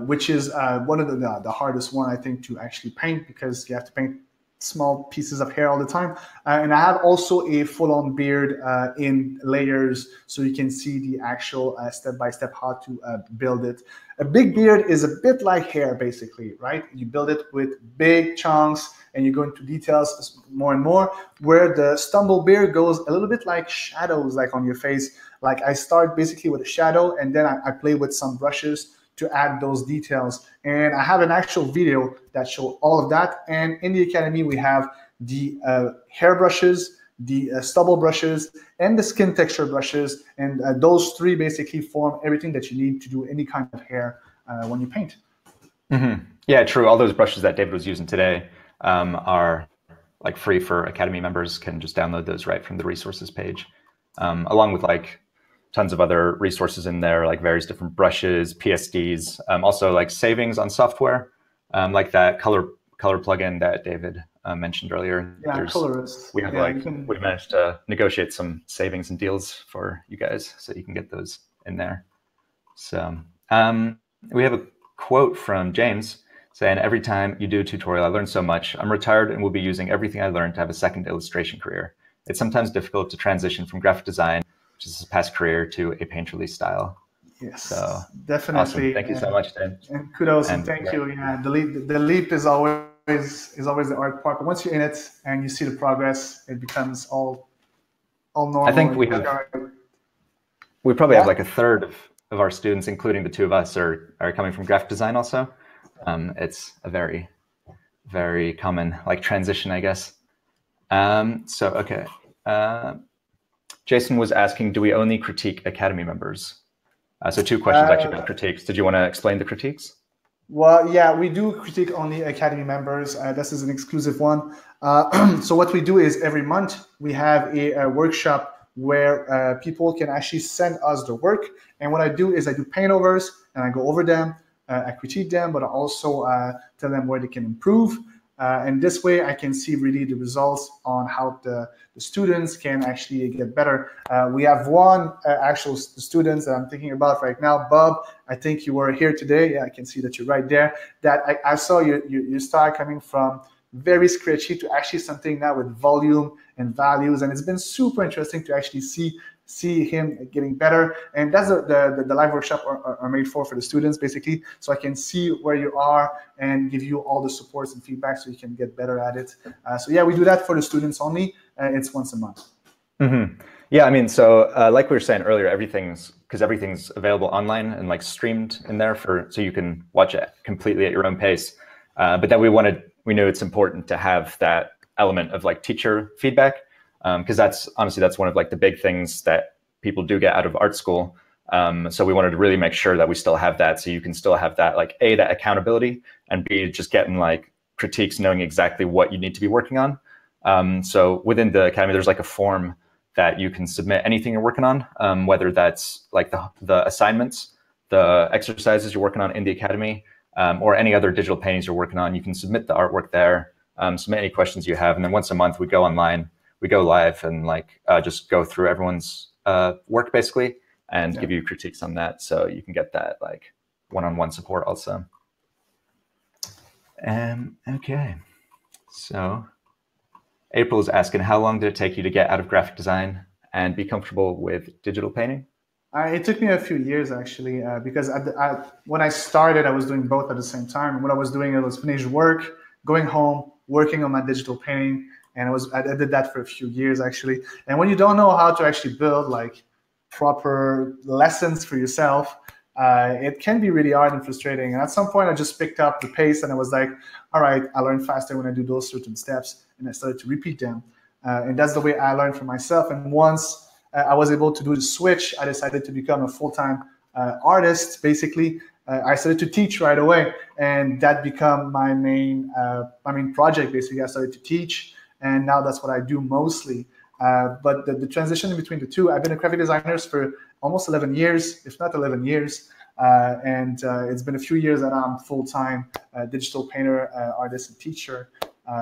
B: which is one of the hardest one, I think, to actually paint because you have to paint small pieces of hair all the time. And I have also a full-on beard in layers so you can see the actual step-by-step how to build it. A big beard is a bit like hair, basically, right? You build it with big chunks and you go into details more and more, where the stubble beard goes a little bit like shadows, like on your face. Like I start basically with a shadow and then I play with some brushes to add those details. And I have an actual video that shows all of that. And in the Academy, we have the hair brushes, the stubble brushes, and the skin texture brushes. And those 3 basically form everything that you need to do any kind of hair when you paint.
A: Mm-hmm. Yeah, true. All those brushes that David was using today are like free for Academy members. Can just download those right from the resources page, along with like tons of other resources in there, like various different brushes, PSDs, also like savings on software, like that color plugin that David mentioned earlier.
B: Yeah, Colorist.
A: We have we managed to negotiate some savings and deals for you guys, so you can get those in there. So we have a quote from James saying, "Every time you do a tutorial, I learn so much. I'm retired and will be using everything I learned to have a second illustration career. It's sometimes difficult to transition from graphic design, which is a past career, to a painterly style."
B: Yes,
A: so
B: definitely.
A: Awesome. Thank you so much, Dan.
B: And kudos and thank you. Yeah, the leap is always the art part, but once you're in it and you see the progress, it becomes all normal.
A: I think we probably have like a third of our students, including the two of us, are coming from graphic design also. It's a very, very common like transition, I guess. Okay. Jason was asking, do we only critique Academy members? So two questions actually about critiques. Did you want to explain the critiques?
B: Well, yeah, we do critique only Academy members. This is an exclusive one. So what we do is every month we have a workshop where people can actually send us the work. And what I do is I do paint overs and I go over them. I critique them, but I also tell them where they can improve. And this way I can see really the results on how the students can actually get better. We have one actual student that I'm thinking about right now, Bob. I think you were here today. Yeah, I can see that you're right there. That I saw you start coming from very scratchy to actually something now with volume and values. And it's been super interesting to actually see him getting better. And that's the live workshop are made for the students, basically. So I can see where you are and give you all the supports and feedback so you can get better at it. So yeah, we do that for the students only. It's once a month.
A: Mm-hmm. Yeah, I mean, so like we were saying earlier, everything's available online and like streamed in there so you can watch it completely at your own pace. But then we knew it's important to have that element of like teacher feedback, because that's one of like the big things that people do get out of art school. So we wanted to really make sure that we still have that, so you can still have that, like A, that accountability, and B, just getting like critiques, knowing exactly what you need to be working on. So within the Academy, there's like a form that you can submit anything you're working on, whether that's like the assignments, the exercises you're working on in the Academy, or any other digital paintings you're working on. You can submit the artwork there, submit any questions you have, and then once a month we go online, we go live and like just go through everyone's work basically and give you critiques on that, so you can get that like one-on-one support also. Okay, so April is asking, how long did it take you to get out of graphic design and be comfortable with digital painting?
B: It took me a few years actually, because when I started, I was doing both at the same time. What I was doing, I was finish work, going home, working on my digital painting, and I did that for a few years actually. And when you don't know how to actually build like proper lessons for yourself, it can be really hard and frustrating. And at some point, I just picked up the pace, and I was like, all right, I learn faster when I do those certain steps, and I started to repeat them. And that's the way I learned for myself. And once I was able to do the switch, I decided to become a full-time artist, basically. I started to teach right away, and that became my main project, basically. I started to teach, and now that's what I do mostly. But the transition between the two, I've been a graphic designer for almost 11 years, if not 11 years. And it's been a few years that I'm full-time digital painter, artist, and teacher.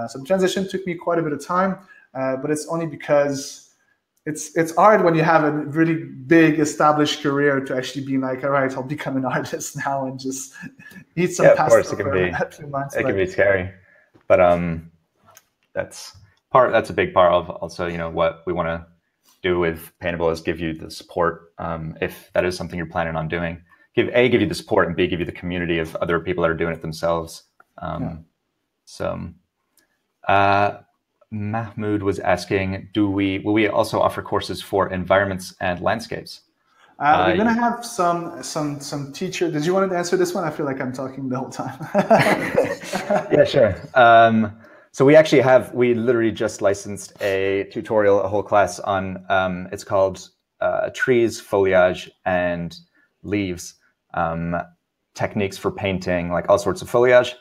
B: So the transition took me quite a bit of time, but it's only because it's hard when you have a really big established career to actually be like, all right, I'll become an artist now and just eat some pasta.
A: Of course, it can be scary, but that's a big part of also, what we want to do with Paintable is give you the support, if that is something you're planning on doing. Give you the support, and B, give you the community of other people that are doing it themselves. Mahmoud was asking, will we also offer courses for environments and landscapes?
B: We're gonna have some teacher. Did you want to answer this one? I feel like I'm talking the whole time.
A: Yeah, sure. So we literally just licensed a tutorial, a whole class on, it's called trees, foliage, and leaves. 10 techniques for painting, like all sorts of foliage.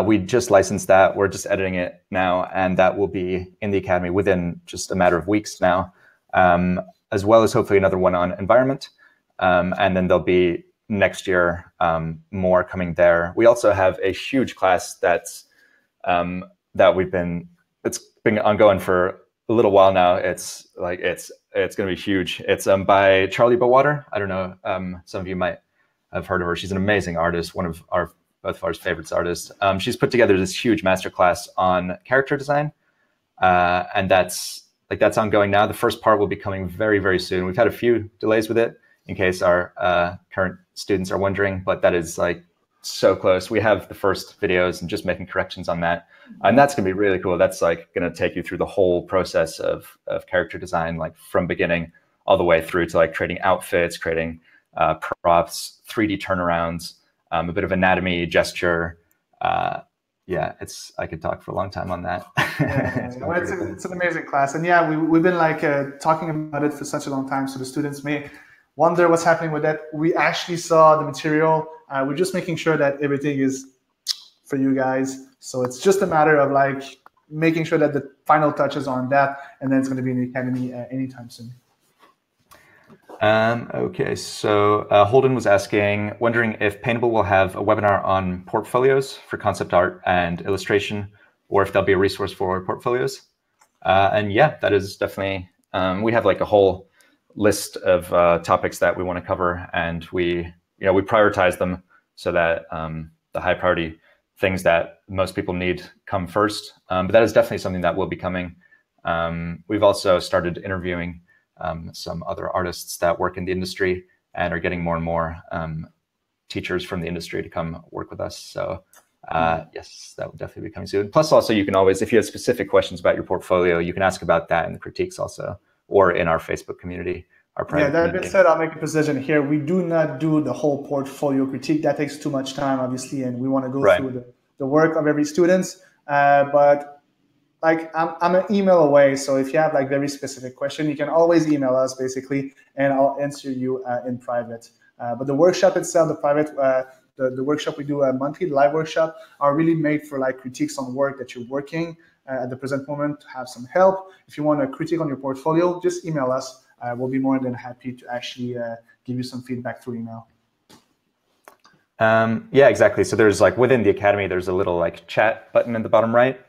A: We just licensed that. We're just editing it now, and that will be in the Academy within just a matter of weeks now, as well as hopefully another one on environment. And then there'll be next year more coming there. We also have a huge class that's it's been ongoing for a little while now. It's going to be huge. It's by Charlie Bowater. I don't know. Some of you might have heard of her. She's an amazing artist, one of both of our favorite artists. She's put together this huge masterclass on character design, and that's ongoing now. The first part will be coming very, very soon. We've had a few delays with it, in case our current students are wondering, but that is like so close. We have the first videos and just making corrections on that. And that's going to be really cool. That's like going to take you through the whole process of character design, like from beginning all the way through to like creating outfits, creating props, 3D turnarounds, a bit of anatomy, gesture. Yeah, I could talk for a long time on that.
B: It's an amazing class. And yeah, we've been like talking about it for such a long time. So the students may wonder what's happening with that. We actually saw the material. We're just making sure that everything is for you guys. So it's just a matter of like making sure that the final touches are on that, and then it's going to be in the Academy anytime soon.
A: Okay, so Holden was wondering if Paintable will have a webinar on portfolios for concept art and illustration, or if there'll be a resource for portfolios. And yeah, that is definitely, we have like a whole list of topics that we want to cover, and we prioritize them so that the high priority things that most people need come first. But that is definitely something that will be coming. We've also started interviewing some other artists that work in the industry and are getting more and more teachers from the industry to come work with us. So yes, that will definitely be coming soon. Plus also you can always, if you have specific questions about your portfolio, you can ask about that in the critiques also, or in our Facebook community.
B: Yeah, that being said, I'll make a precision here. We do not do the whole portfolio critique. That takes too much time, obviously, and we want to go through the work of every student. But like I'm an email away, so if you have like very specific question, you can always email us basically, and I'll answer you in private. But the workshop itself, the private, the workshop we do a monthly live workshop, are really made for like critiques on work that you're working at the present moment to have some help. If you want a critique on your portfolio, just email us. We'll be more than happy to actually give you some feedback through email.
A: Yeah, exactly. So there's like within the Academy, there's a little like chat button in the bottom right,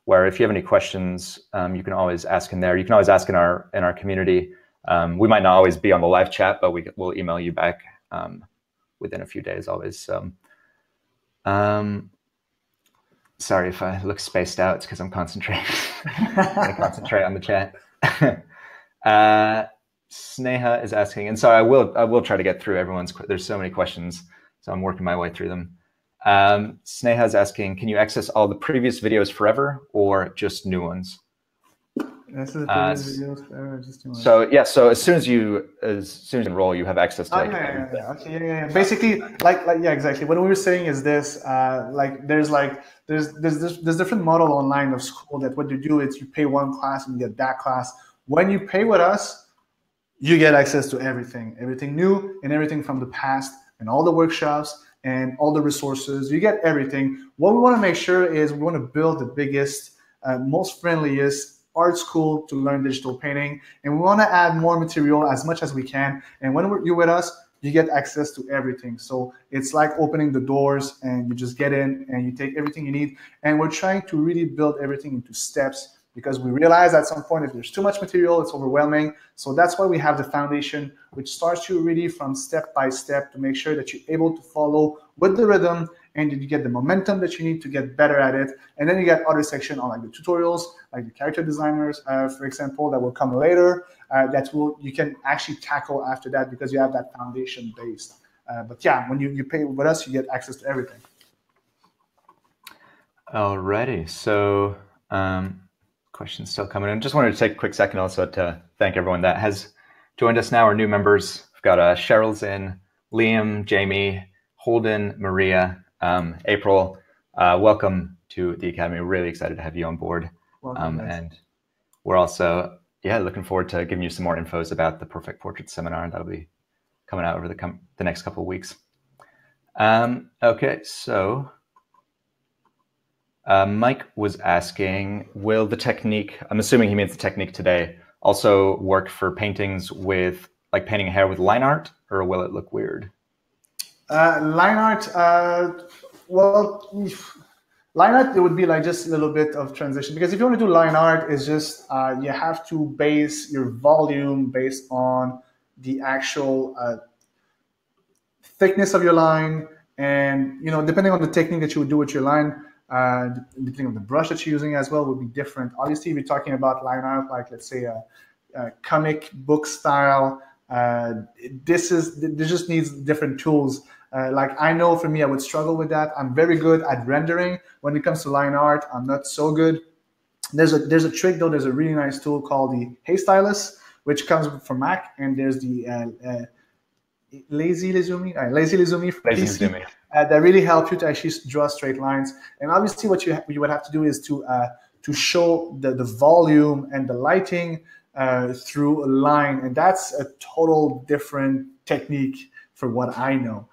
A: where if you have any questions, you can always ask in there. You can always ask in our community. We might not always be on the live chat, but we'll email you back within a few days always. So sorry if I look spaced out. It's because I'm concentrating. I concentrate on the chat. Sneha is asking, and sorry, I will try to get through everyone's. There's so many questions, so I'm working my way through them. Sneha is asking, can you access all the previous videos forever or just new ones?
B: This is the previous videos forever, just new ones.
A: So yeah, so as soon as you enroll, you have access to
B: yeah. Basically, like yeah, exactly. What we were saying is this: like there's different model online of school that what you do is you pay one class and you get that class. When you pay with us, you get access to everything new and everything from the past and all the workshops and all the resources. You get everything. What we want to make sure is we want to build the biggest, most friendliest art school to learn digital painting. And we want to add more material as much as we can. And when you're with us, you get access to everything. So it's like opening the doors and you just get in and you take everything you need. And we're trying to really build everything into steps, because we realize at some point if there's too much material, it's overwhelming. So that's why we have the foundation, which starts you really from step by step to make sure that you're able to follow with the rhythm and you get the momentum that you need to get better at it. And then you get other section on like the tutorials, like the character designers, for example, that will come later, you can actually tackle after that because you have that foundation based. But yeah, when you pay with us, you get access to everything.
A: Alrighty, so questions still coming in. Just wanted to take a quick second also to thank everyone that has joined us now, our new members. We've got Cheryl's in, Liam, Jamie, Holden, Maria, April. Welcome to the Academy. We're really excited to have you on board.
B: Welcome,
A: and we're also looking forward to giving you some more infos about the Perfect Portrait Seminar. That'll be coming out over the next couple of weeks. Okay, so Mike was asking, will the technique, I'm assuming he means the technique today, also work for paintings with, like painting hair with line art, or will it look weird?
B: Line art, well, line art, it would be like just a little bit of transition, because if you want to do line art, it's just you have to base your volume based on the actual thickness of your line, and depending on the technique that you would do with your line, depending on the brush that you're using as well, would be different. Obviously, if you're talking about line art, like let's say a comic book style, this just needs different tools. Like I know for me, I would struggle with that. I'm very good at rendering. When it comes to line art, I'm not so good. There's a trick though. There's a really nice tool called the Haystylus, which comes from Mac, and there's the Lazy Lizumi for PC, that really help you to actually draw straight lines. And obviously, what you would have to do is to show the volume and the lighting through a line, and that's a total different technique for what I know.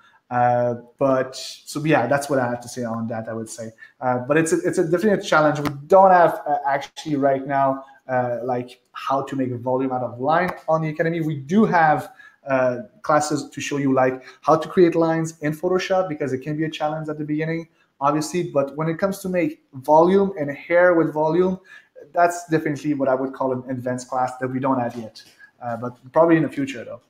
B: So yeah, that's what I have to say on that. I would say, but it's a definite challenge. We don't have actually right now like how to make a volume out of line on the Academy. We do have classes to show you like how to create lines in Photoshop, because it can be a challenge at the beginning, obviously. But when it comes to make volume and hair with volume, that's definitely what I would call an advanced class that we don't have yet, but probably in the future though.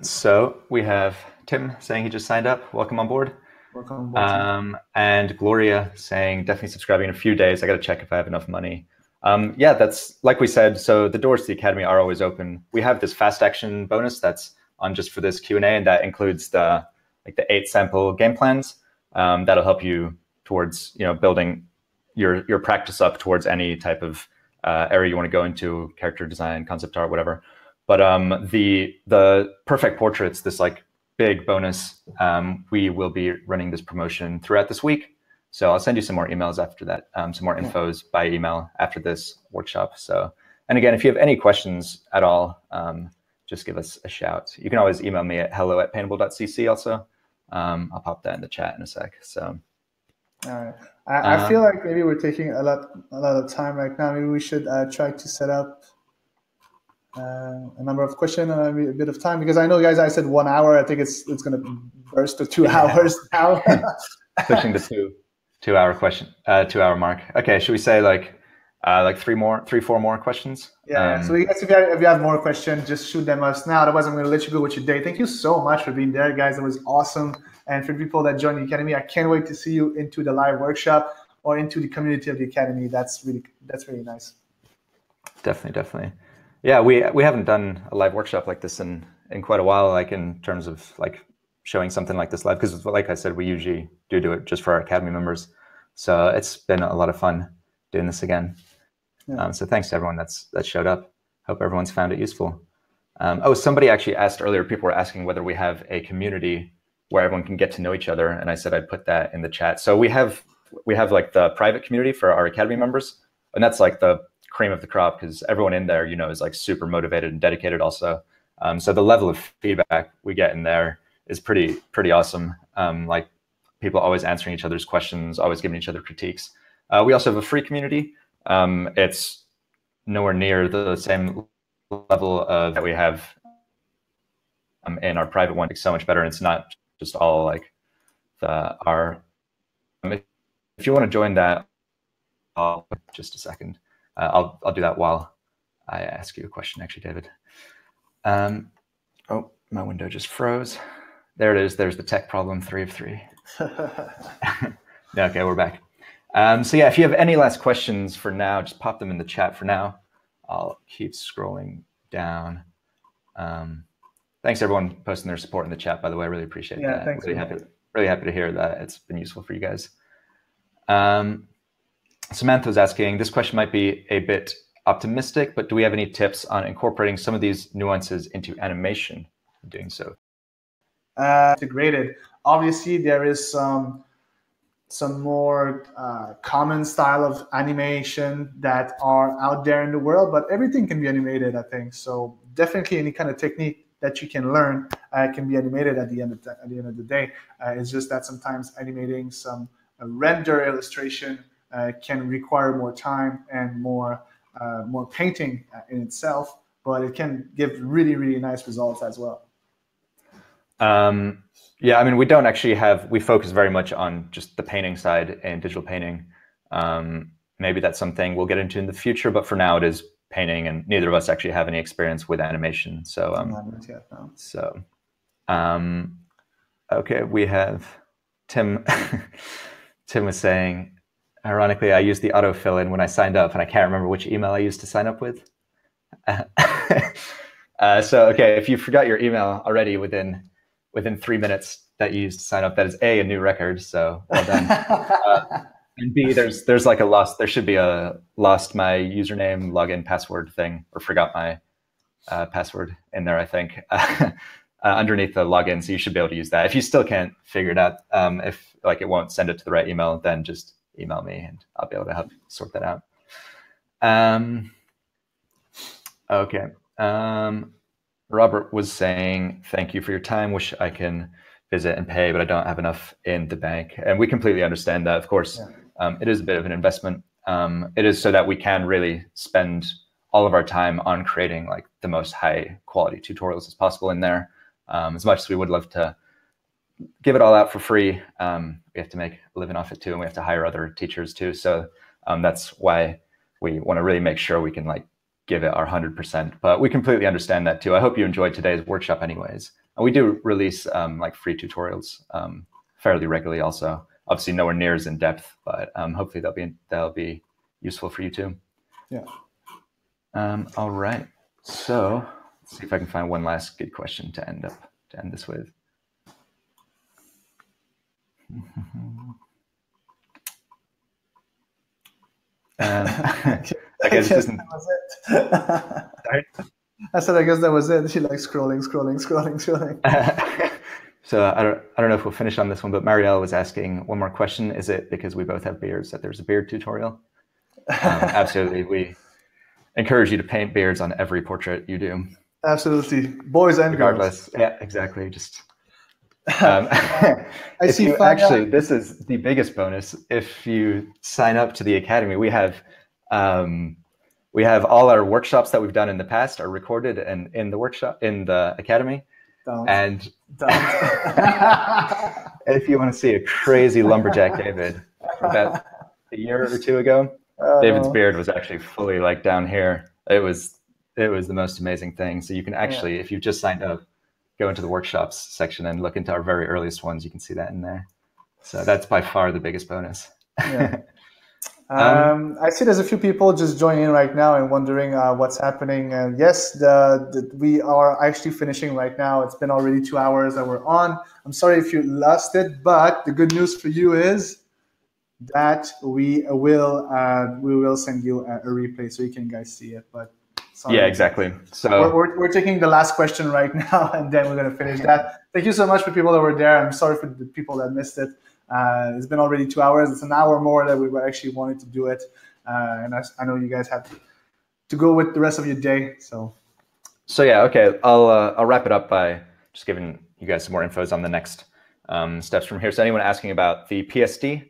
A: So we have Tim saying he just signed up. Welcome on board.
B: Welcome on board.
A: And Gloria saying definitely subscribing in a few days. I got to check if I have enough money. Yeah, that's like we said. So the doors to the Academy are always open. We have this fast action bonus that's on just for this Q&A, and that includes the 8 sample game plans. That'll help you towards building your practice up towards any type of area you want to go into, character design, concept art, whatever. But the perfect portraits, this like big bonus, we will be running this promotion throughout this week. So I'll send you some more emails after that, some more infos by email after this workshop. So, and again, if you have any questions at all, just give us a shout. You can always email me at hello@paintable.cc also. I'll pop that in the chat in a sec. So,
B: all right. I feel like maybe we're taking a lot of time right now. Maybe we should try to set up a number of questions and maybe a bit of time, because I know, guys, I said 1 hour. I think it's going to burst to 2 hours now.
A: Pushing the 2 hour question, 2 hour mark. Okay, should we say like 3-4 more questions?
B: Yeah. So guys, if you have more questions, just shoot them us now. Otherwise, I'm going to let you go with your day. Thank you so much for being there, guys. It was awesome. And for people that joined the Academy, I can't wait to see you into the live workshop or into the community of the Academy. That's really nice.
A: Definitely. Yeah, we haven't done a live workshop like this in quite a while, like in terms of like showing something like this live, because like I said, we usually do it just for our Academy members. So it's been a lot of fun doing this again. Yeah. So thanks to everyone that showed up. Hope everyone's found it useful. Oh, somebody actually asked earlier, people were asking whether we have a community where everyone can get to know each other. And I said I'd put that in the chat. So we have like the private community for our Academy members. And that's like the cream of the crop, because everyone in there, is like super motivated and dedicated also. So the level of feedback we get in there is pretty awesome. Like people always answering each other's questions, always giving each other critiques. We also have a free community. It's nowhere near the same level of that we have in our private one. It's so much better. And it's not just all like our. If you want to join that, just a second. I'll do that while I ask you a question, actually, David. Oh, my window just froze. There it is. There's the tech problem, 3 of 3. Okay, we're back. So yeah, if you have any last questions for now, just pop them in the chat for now. I'll keep scrolling down. Thanks everyone posting their support in the chat, by the way. I really appreciate that.
B: Thanks.
A: Really happy to hear that. It's been useful for you guys. Samantha was asking, this question might be a bit optimistic, but do we have any tips on incorporating some of these nuances into animation in doing so?
B: Integrated. Obviously, there is some more common style of animation that are out there in the world, but everything can be animated, I think. So definitely any kind of technique that you can learn can be animated at the end of the day. It's just that sometimes animating some render illustration can require more time and more painting in itself, but it can give really, really nice results as well.
A: Yeah, I mean, we don't actually we focus very much on just the painting side and digital painting. Maybe that's something we'll get into in the future, but for now it is painting, and neither of us actually have any experience with animation. So, okay, we have Tim. Tim was saying, ironically, I used the auto fill in when I signed up, and I can't remember which email I used to sign up with. So, okay, if you forgot your email already within 3 minutes that you used to sign up, that is A, a new record. So well done. And B, there's like there should be a lost my username, login, password thing, or forgot my password in there, I think, underneath the login. So you should be able to use that. If you still can't figure it out, if like it won't send it to the right email, then just email me and I'll be able to help sort that out. Okay. Robert was saying, thank you for your time. Wish I can visit and pay, but I don't have enough in the bank. And we completely understand that, of course. Yeah. It is a bit of an investment. It is so that we can really spend all of our time on creating like the most high quality tutorials as possible in there. As much as we would love to give it all out for free, we have to make a living off it too, and we have to hire other teachers too. So that's why we want to really make sure we can like give it our 100%. But we completely understand that too. I hope you enjoyed today's workshop anyways. And we do release like free tutorials fairly regularly also. Obviously nowhere near as in depth, but hopefully they'll be useful for you too.
B: Yeah.
A: All right. So let's see if I can find one last good question to end this with. I guess that was it. Sorry?
B: I said, I guess that was it. She like scrolling.
A: So I don't know if we'll finish on this one, but Marielle was asking one more question. Is it because we both have beards that there's a beard tutorial? Absolutely. We encourage you to paint beards on every portrait you do.
B: Absolutely. Boys and
A: regardless.
B: girls.
A: Yeah, exactly. Just actually, this is the biggest bonus. If you sign up to the Academy, we have all our workshops that we've done in the past are recorded and in the Academy. And if you want to see a crazy lumberjack David, about a year or two ago, David's beard was actually fully like down here. It was the most amazing thing. So you can actually, if you've just signed up, go into the workshops section and look into our very earliest ones. You can see that in there. So that's by far the biggest bonus.
B: Yeah. I see there's a few people just joining in right now and wondering what's happening. And yes, we are actually finishing right now. It's been already 2 hours that we're on. I'm sorry if you lost it, but the good news for you is that we will send you a replay so you can guys see it. But sorry.
A: Yeah, exactly. So
B: we're taking the last question right now, and then we're going to finish that. Thank you so much for people that were there. I'm sorry for the people that missed it. It's been already 2 hours. It's an hour more that we actually wanted to do it. And I know you guys have to go with the rest of your day. So
A: yeah, okay. I'll wrap it up by just giving you guys some more infos on the next steps from here. So anyone asking about the PSD,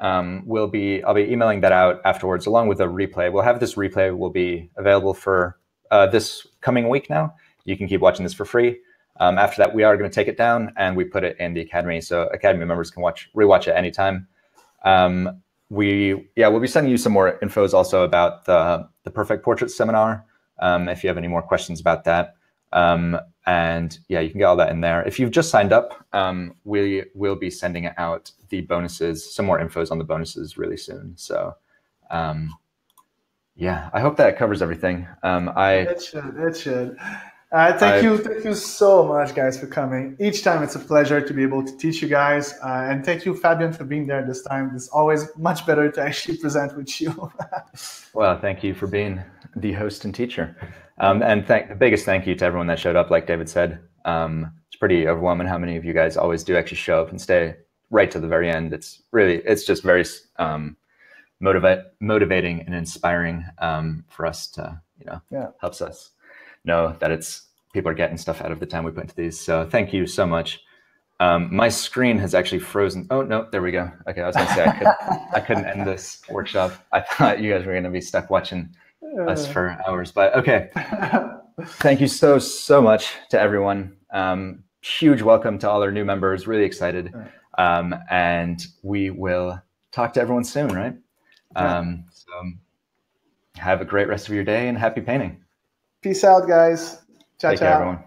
A: I'll be emailing that out afterwards along with a replay. We'll have this replay will be available for this coming week now. You can keep watching this for free. After that, we are going to take it down and we put it in the Academy, so Academy members can rewatch it anytime. We'll be sending you some more infos also about the Perfect Portrait Seminar, if you have any more questions about that. And yeah, you can get all that in there. If you've just signed up, we will be sending out the bonuses, some more infos on the bonuses really soon. So yeah, I hope that covers everything.
B: It should. Thank you so much, guys, for coming. Each time it's a pleasure to be able to teach you guys. And thank you, Fabian, for being there this time. It's always much better to actually present with you.
A: Well, thank you for being the host and teacher. And the biggest thank you to everyone that showed up, like David said. It's pretty overwhelming how many of you guys always do actually show up and stay right to the very end. It's just very motivating and inspiring for us to, helps us know that people are getting stuff out of the time we put into these. So thank you so much. My screen has actually frozen. Oh, no, there we go. Okay, I was going to say I couldn't end this workshop. I thought you guys were going to be stuck watching us for hours, but okay. Thank you so much to everyone. Huge welcome to all our new members. Really excited. And we will talk to everyone soon, right? So have a great rest of your day and happy painting.
B: Peace out, guys. Ciao,
A: Take care, everyone.